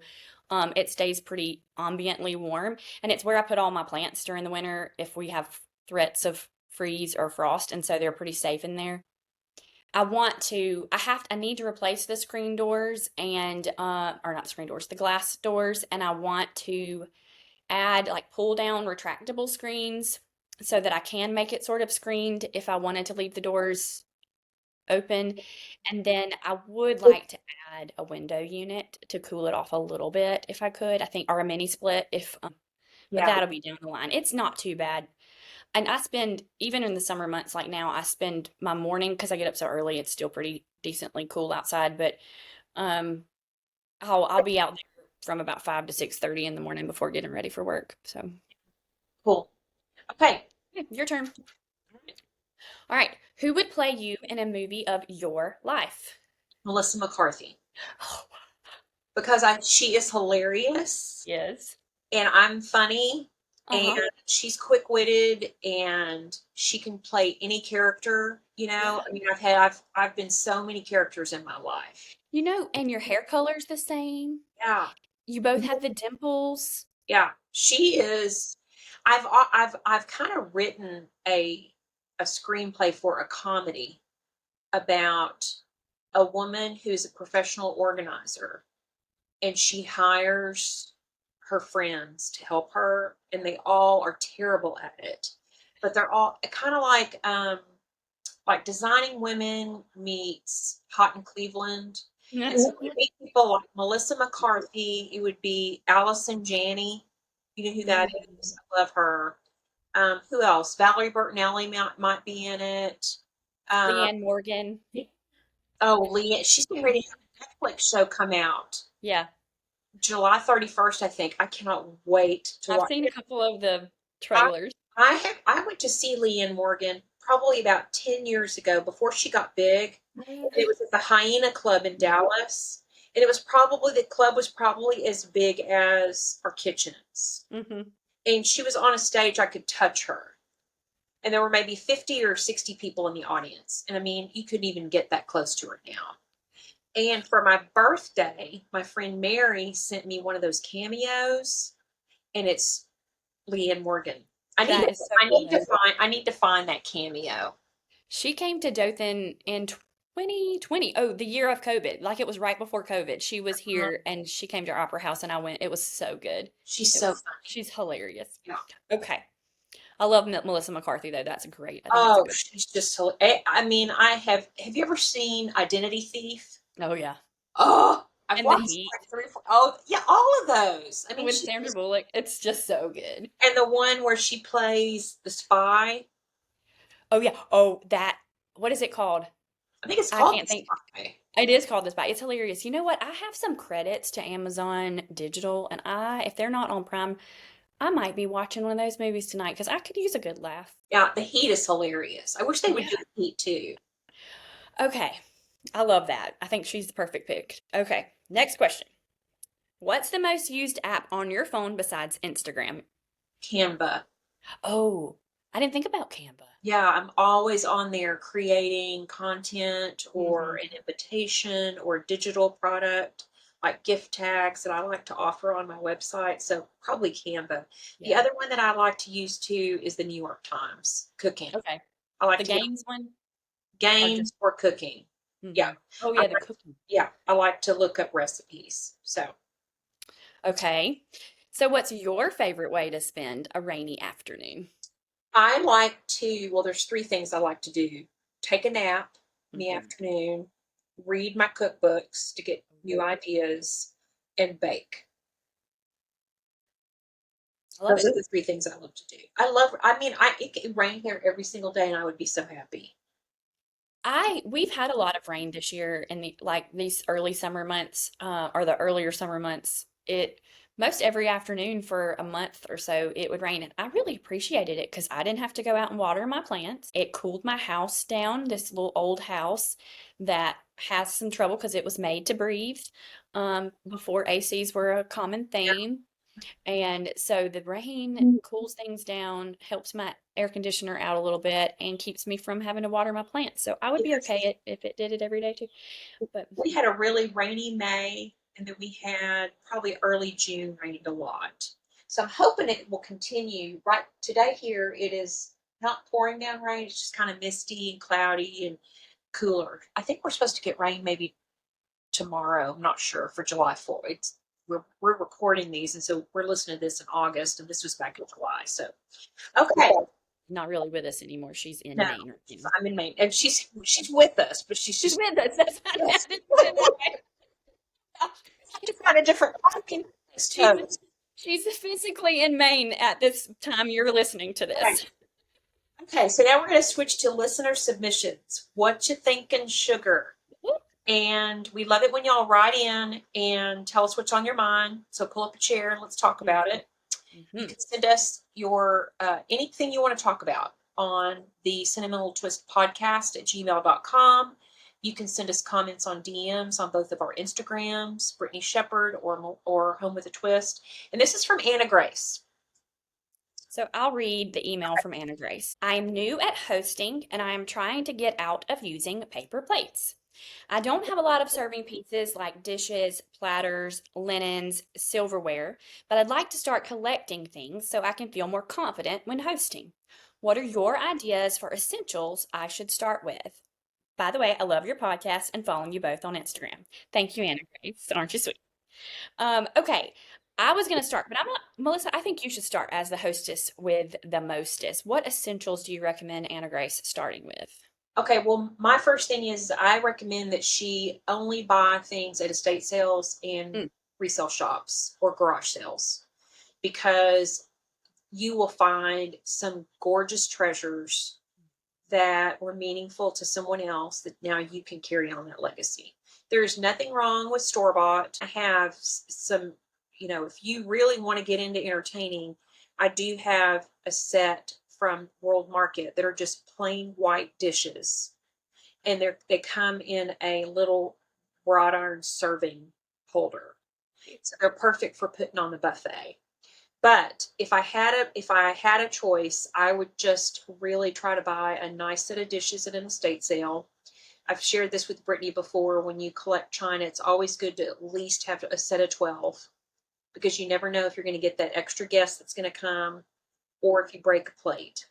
it stays pretty ambiently warm. And it's where I put all my plants during the winter if we have threats of freeze or frost. And so they're pretty safe in there. I need to replace the screen doors or not the screen doors, the glass doors. And I want to add like pull down retractable screens so that I can make it sort of screened if I wanted to leave the doors open. And then I would like to add a window unit to cool it off a little bit if I could. I think, or a mini split but Yeah. that'll be down the line. It's not too bad. And I spend, even in the summer months like now, I spend my morning because I get up so early, it's still pretty decently cool outside, but um I'll be out there from about 5 to 6:30 in the morning before getting ready for work. So, Cool. Okay. yeah, your turn. All right. Who would play you in a movie of your life? Melissa McCarthy. Oh, Because she is hilarious yes. and I'm funny and Uh-huh. she's quick-witted and she can play any character, Yeah. I mean I've been so many characters in my life. And your hair color's the same. Yeah. You both have the dimples. Yeah. She is. I've kind of written a screenplay for a comedy about a woman who's a professional organizer, and she hires her friends to help her, and they all are terrible at it, but they're all kind of like Designing Women meets Hot in Cleveland. And so it would be people like Melissa McCarthy. It would be Allison Janney. You know who that is? I love her. Who else? Valerie Bertinelli might be in it. Um, Leanne Morgan. oh, Leah. She's getting ready to have a Netflix show come out Yeah. July 31st, I think. I cannot wait to I've watch seen a it. couple of the I trailers. I went to see Leanne Morgan probably about 10 years ago before she got big. It was at the Hyena Club in Dallas. And it was probably the club was probably as big as our kitchens. Hmm. And she was on a stage I could touch her. And there were maybe 50 or 60 people in the audience. And I mean, you couldn't even get that close to her now. And for my birthday, my friend Mary sent me one of those cameos, and it's Leanne Morgan. That is so hilarious. I need to find that cameo. She came to Dothan in 2020. Oh, the year of COVID. Like it was right before COVID. She was Uh, here and she came to our Opera House and I went. It was so good. she's It so was, funny. she's hilarious. Yeah. Okay. I love Melissa McCarthy though. That's great. I think that's a Oh, good. she's just so. I mean, I have you ever seen Identity Thief? Oh yeah. Oh, I've And The watched Heat like three, four. Oh, yeah, all of those. I mean, with Sandra Bullock. It's just so good. and the one where she plays the spy. Oh yeah. Oh, that what is it called? I think it's I called can't the think. spy. It is called The Spy. It's hilarious. You know what? I have some credits to Amazon Digital, and if they're not on Prime, I might be watching one of those movies tonight because I could use a good laugh. Yeah, the Heat is hilarious. I wish they would Yeah. do the Heat too. Okay. I love that. I think she's the perfect pick. Okay. Next question. What's the most used app on your phone besides Instagram? Canva. Oh, I didn't think about Canva. Yeah, I'm always on there creating content or Hmm. an invitation or digital product like gift tags that I like to offer on my website. So probably Canva. The Yeah. other one that I like to use too is the New York Times cooking. Okay. I like The to get games one or just games or cooking. Yeah. Oh I yeah, the like, cooking. yeah, I like to look up recipes. So Okay. So what's your favorite way to spend a rainy afternoon? I like to, well, there's three things I like to do: take a nap in the Hmm. afternoon, read my cookbooks to get new ideas, and bake. I love Those it. are the three things I love to do. I mean, it could rain here every single day and I would be so happy. We've had a lot of rain this year in these early summer months, or the earlier summer months. It most every afternoon for a month or so it would rain, and I really appreciated it because I didn't have to go out and water my plants. It cooled my house down, this little old house that has some trouble because it was made to breathe, before ACs were a common thing. And so the rain cools things down, helps my air conditioner out a little bit, and keeps me from having to water my plants. So I would be Yes. okay if it did it every day too. But We had a really rainy May, and then we had probably early June rained a lot. So I'm hoping it will continue. Right today here, it is not pouring down rain. It's just kind of misty and cloudy and cooler. I think we're supposed to get rain maybe tomorrow. I'm not sure for July 4th. We're recording these, and so we're listening to this in August, and this was back in July. So okay, not really with us anymore. She's in no, Maine right now. I'm in Maine, and she's with us, but she's She's just with us. That's I yes, didn't put it that way. she's got a different parking She's toes. she's physically in Maine at this time you're listening to Okay. this. Okay, so now we're going to switch to listener submissions. What you thinking, sugar? And we love it when y'all write in and tell us what's on your mind. So pull up a chair and let's talk about it. You Mhm. can send us your anything you want to talk about on the Sentimental Twist podcast at gmail.com. You can send us comments on DMs on both of our Instagrams, Brittany Shepard or Home with a Twist. And this is from Anna Grace. So I'll read the email from Anna Grace. I'm new at hosting and I am trying to get out of using paper plates. I don't have a lot of serving pieces like dishes, platters, linens, silverware, but I'd like to start collecting things so I can feel more confident when hosting. What are your ideas for essentials I should start with? By the way, I love your podcast and following you both on Instagram. Thank you, Anna Grace. Aren't you sweet? Okay. I was going to start, but I'm not, Melissa, I think you should start as the hostess with the mostest. What essentials do you recommend Anna Grace starting with? Okay, well, my first thing is I recommend that she only buy things at estate sales and Mm, resale shops or garage sales because you will find some gorgeous treasures that were meaningful to someone else that now you can carry on that legacy. There's nothing wrong with store bought. I have some, if you really want to get into entertaining, I do have a set from World Market that are just plain white dishes, and they come in a little wrought iron serving holder. So they're perfect for putting on the buffet. But if I had a choice, I would just really try to buy a nice set of dishes at an estate sale. I've shared this with Brittany before. When you collect china, it's always good to at least have a set of 12 because you never know if you're going to get that extra guest that's going to come or if you break a plate.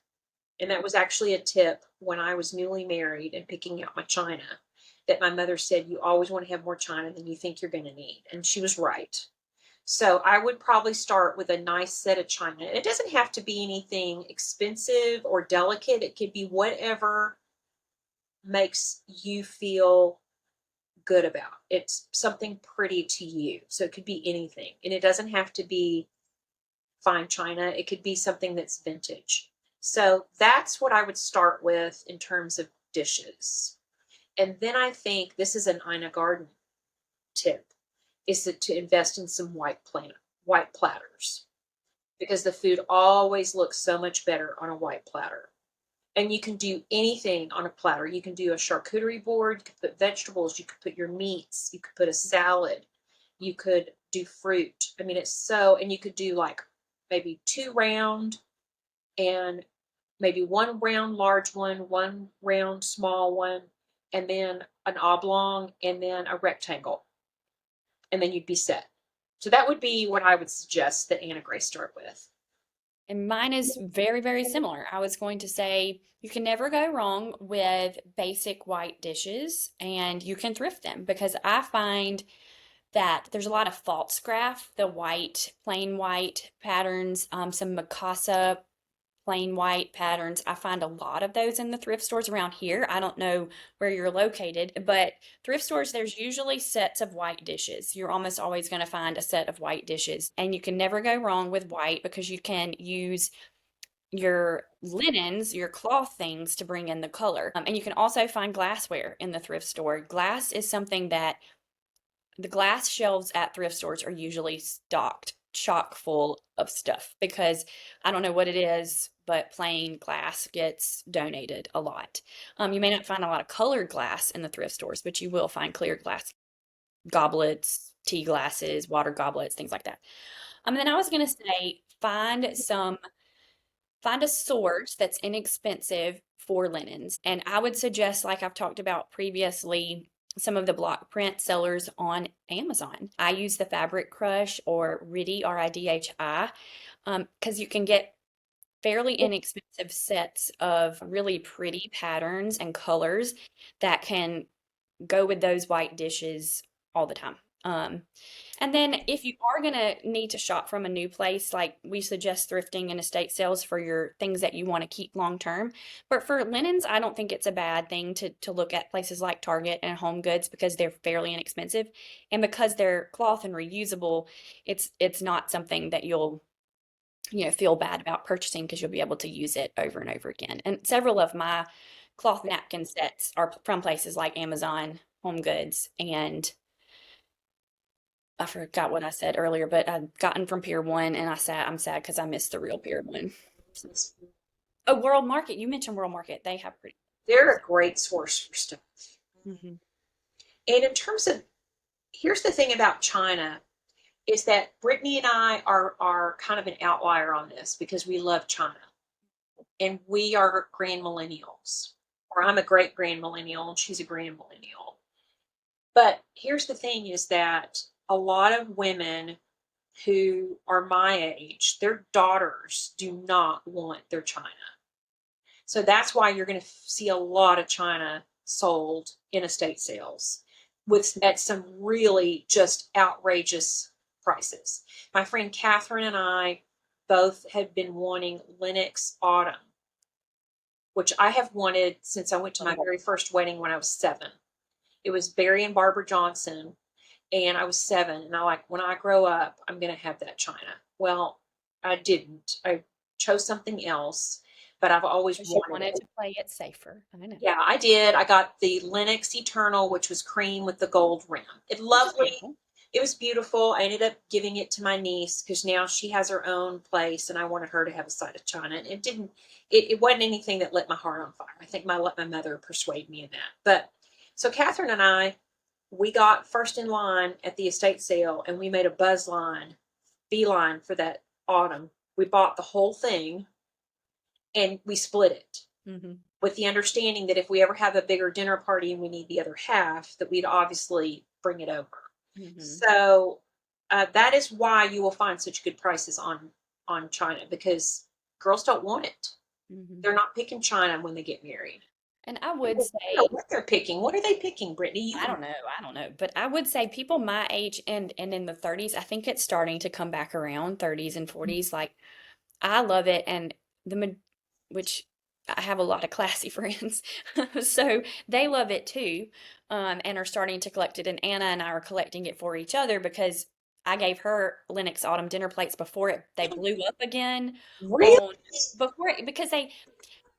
And that was actually a tip when I was newly married and picking out my china, that my mother said, you always want to have more china than you think you're going to need. And she was right. So I would probably start with a nice set of china. It doesn't have to be anything expensive or delicate. It could be whatever makes you feel good about. It's something pretty to you. So it could be anything. And it doesn't have to be fine china. It could be something that's vintage. So that's what I would start with in terms of dishes. And then I think this is an Ina Garden tip, is to invest in some white platters, because the food always looks so much better on a white platter. And you can do anything on a platter. You can do a charcuterie board, you could put vegetables, you could put your meats, you could put a salad, you could do fruit. I mean, and you could do like maybe two round and maybe one round large one round small one, and then an oblong, and then a rectangle, and then you'd be set. So that would be what I would suggest that Anna Grace start with. And mine is very, very similar. I was going to say you can never go wrong with basic white dishes and you can thrift them because I find that there's a lot of false craft, the white, plain white patterns, some Mikasa plain white patterns. I find a lot of those in the thrift stores around here. I don't know where you're located, but thrift stores, there's usually sets of white dishes. You're almost always going to find a set of white dishes, and you can never go wrong with white because you can use your linens, your cloth things to bring in the color. And you can also find glassware in the thrift store. Glass is something that the glass shelves at thrift stores are usually stocked chock full of stuff because I don't know what it is, but plain glass gets donated a lot. You may not find a lot of colored glass in the thrift stores, but you will find clear glass goblets, tea glasses, water goblets, things like that. And then I was going to say, find a source that's inexpensive for linens. And I would suggest, like I've talked about previously, some of the block print sellers on Amazon. I use the Fabric Crush or RIDI, RIDHI, because you can get fairly inexpensive sets of really pretty patterns and colors that can go with those white dishes all the time. And then if you are going to need to shop from a new place, like we suggest thrifting and estate sales for your things that you want to keep long term. But for linens, I don't think it's a bad thing to look at places like Target and Home Goods because they're fairly inexpensive. And because they're cloth and reusable, it's not something that you'll feel bad about purchasing because you'll be able to use it over and over again. And several of my cloth napkin sets are from places like Amazon, Home Goods, and I forgot what I said earlier, but I'd gotten from Pier 1 and I'm sad because I missed the real Pier 1. Oh, World Market. You mentioned World Market. They have pretty They're a great source for stuff. hmm And in terms of, here's the thing about China, is that Brittany and I are kind of an outlier on this because we love China. And we are grand millennials. Or I'm a great grand millennial and she's a grand millennial. But here's the thing is that a lot of women who are my age, their daughters do not want their china. So that's why you're going to see a lot of china sold in estate sales with at some really just outrageous prices. My friend Catherine and I both had been wanting Lenox Autumn, which I have wanted since I went to my very first wedding when I was 7. It was Barry and Barbara Johnson, and I was 7, and I like, when I grow up, I'm going to have that china. Well, I didn't. I chose something else, but I've always Because you wanted wanted it. to play it safer. I know. Yeah, I did. I got the Lenox Eternal, which was cream with the gold rim. It Which is lovely. beautiful. It was beautiful. I ended up giving it to my niece because now she has her own place, and I wanted her to have a side of china. And it didn't. It wasn't anything that lit my heart on fire. I think let my mother persuade me in that. But so Catherine and I, we got first in line at the estate sale, and we made a beeline for that autumn. We bought the whole thing, and we split it Mm-hmm. with the understanding that if we ever have a bigger dinner party and we need the other half, that we'd obviously bring it over. Mm-hmm. So that is why you will find such good prices on china, because girls don't want it. Mm-hmm. They're not picking china when they get married. And I I would don't know say, what they're picking. What are they picking, Brittany? You can. I don't know, but I would say people my age and in the 30s, I think it's starting to come back around, 30s and 40s. Like I love it, and which I have a lot of classy friends, so they love it too, and are starting to collect it. And Anna and I are collecting it for each other because I gave her Lenox Autumn dinner plates before they blew up again Really? on because they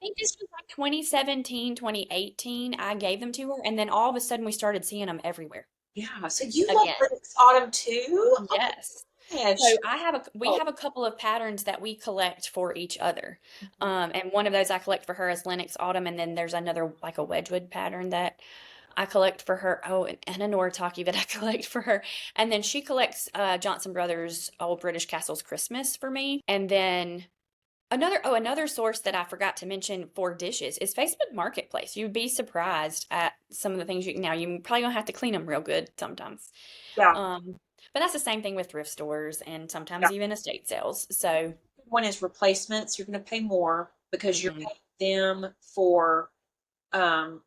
I think this was like 2017, 2018. I gave them to her, and then all of a sudden we started seeing them everywhere Yeah. So you love again. Linux Autumn too? Oh Yes. my So gosh. we Oh, have a couple of patterns that we collect for each other. And one of those I collect for her is Lenox Autumn, and then there's another like a Wedgwood pattern that I collect for her. Oh, and a Noritake that I collect for her. And then she collects Johnson Brothers Old British Castles Christmas for me. And then another source that I forgot to mention for dishes is Facebook Marketplace. You'd be surprised at some of the things you probably gonna have to clean them real good sometimes. yeah. But that's the same thing with thrift stores and Yeah. sometimes even estate sales. So, One is replacements. You're going to pay more because you're mhm. paying them for, um,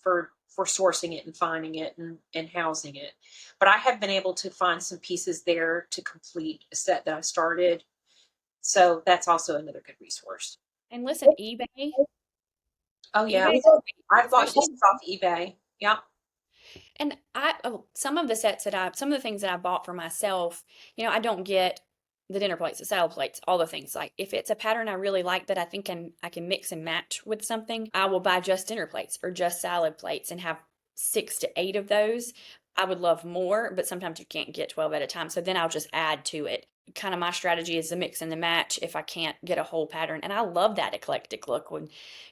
for sourcing it and finding it and housing it. But I have been able to find some pieces there to complete a set that I started. So that's also another good resource. And listen, eBay, Oh yeah, eBay is great, I've bought especially. pieces off eBay. Yeah. And some of the things that I bought for myself, I don't get the dinner plates, the salad plates, all the things. Like if it's a pattern I really like that I think I can mix and match with something, I will buy just dinner plates or just salad plates and have 6 to 8 of those. I would love more, but sometimes you can't get 12 at a time. So then I'll just add to it. Kind of my strategy is the mix and the match if I can't get a whole pattern. And I love that eclectic look when,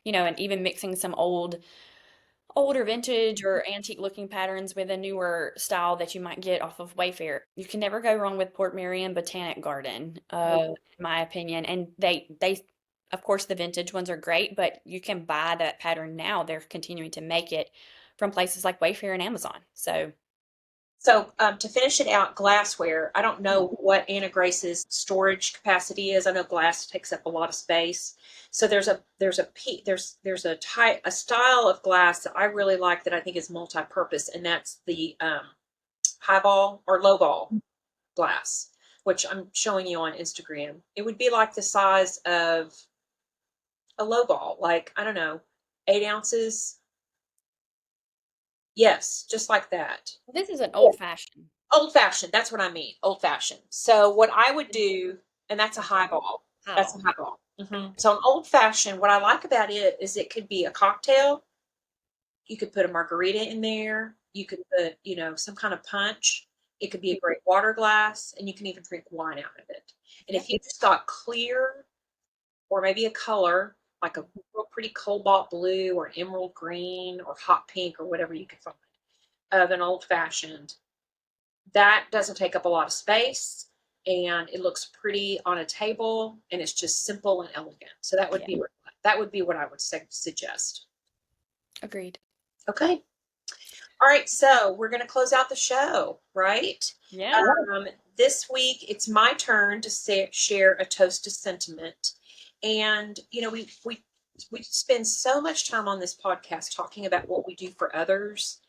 and even mixing some older vintage or antique looking patterns with a newer style that you might get off of Wayfair. You can never go wrong with Port Miriam Botanic Garden, in my opinion. And they, of course, the vintage ones are great, but you can buy that pattern now. They're continuing to make it from places like Wayfair and Amazon. So, So to finish it out, glassware. I don't know what Anna Grace's storage capacity is. I know glass takes up a lot of space. So there's a style of glass that I really like that I think is multi-purpose, and that's the highball or lowball glass, which I'm showing you on Instagram. It would be like the size of a lowball, like I don't know, 8 ounces. Yes, just like that. this is an old fashioned. Old fashioned, that's what I mean. Old fashioned. So what I would do, and that's a highball. That's a Highball. highball. So an old fashioned, what I like about it is it could be a cocktail. You could put a margarita in there. You could put, some kind of punch. It could be a great water glass, and you can even drink wine out of it. And Yeah. if you just got clear or maybe a color like a real pretty cobalt blue or emerald green or hot pink or whatever you could find of an old fashioned, that doesn't take up a lot of space and it looks pretty on a table and it's just simple and elegant. So Yeah. that would be what I would suggest. Agreed. Okay. All right, so we're going to close out the show, right? Yeah. This week, it's my turn to share a toast to sentiment. And, we spend so much time on this podcast talking about what we do for others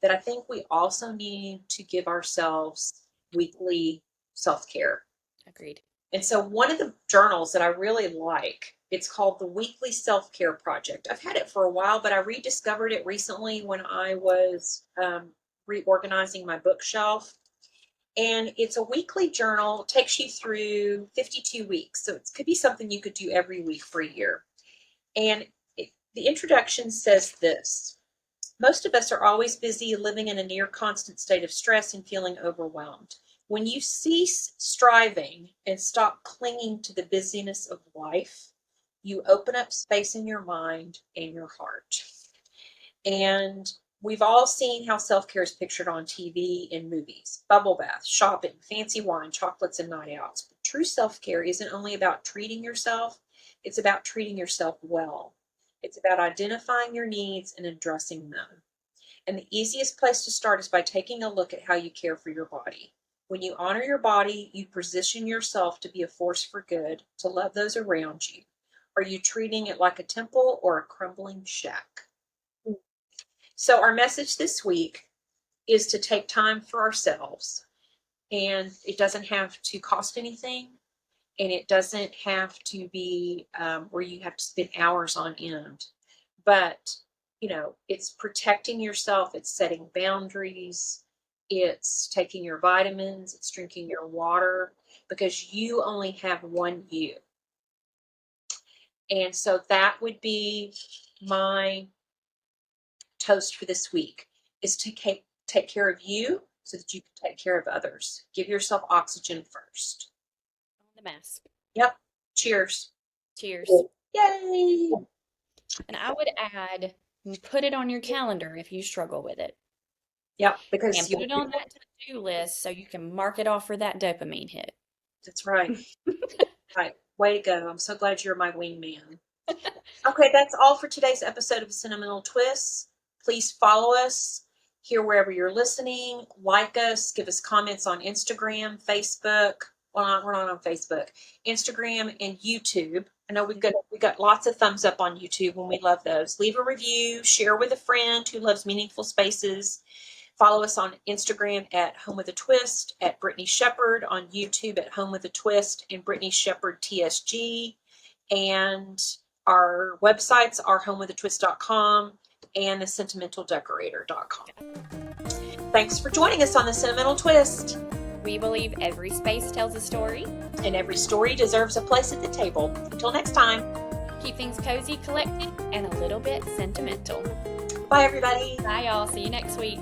that I think we also need to give ourselves weekly self-care. Agreed. And so one of the journals that I really like, it's called the Weekly Self-Care Project. I've had it for a while, but I rediscovered it recently when I was reorganizing my bookshelf. And it's a weekly journal, takes you through 52 weeks. So it could be something you could do every week for a year. And the introduction says this: most of us are always busy, living in a near constant state of stress and feeling overwhelmed. When you cease striving and stop clinging to the busyness of life, you open up space in your mind and your heart. And we've all seen how self-care is pictured on TV and movies: bubble baths, shopping, fancy wine, chocolates, and night outs. But true self-care isn't only about treating yourself, it's about treating yourself well. It's about identifying your needs and addressing them. And the easiest place to start is by taking a look at how you care for your body. When you honor your body, you position yourself to be a force for good, to love those around you. Are you treating it like a temple or a crumbling shack? So our message this week is to take time for ourselves. And it doesn't have to cost anything. And it doesn't have to be where you have to spend hours on end. But, it's protecting yourself. It's setting boundaries. It's taking your vitamins. It's drinking your water, because you only have one you. And so that would be my toast for this week, is to take care of you so that you can take care of others. Give yourself oxygen first. The mask. Yep. Cheers. Cheers. Yay. And I would add, put it on your calendar if you struggle with it. Yep. Because And put it on that to-do list so you can mark it off for that dopamine hit. That's right. Right. Way to go. I'm so glad you're my wingman. Okay, that's all for today's episode of Sentimental Twist. Please follow us here wherever you're listening. Like us. Give us comments on Instagram, Facebook. Well, we're not on Facebook. Instagram and YouTube. I know we got lots of thumbs up on YouTube, and we love those. Leave a review. Share with a friend who loves meaningful spaces. Follow us on Instagram at Home with a Twist, at Brittany Shepard, on YouTube at Home with a Twist, and Brittany Shepard TSG. And our websites are homewithatwist.com and the sentimentaldecorator.com. Thanks for joining us on the Sentimental Twist. We believe every space tells a story, and every story deserves a place at the table. Until next time. Keep things cozy, collected, and a little bit sentimental. Bye, everybody. Bye, y'all. See you next week.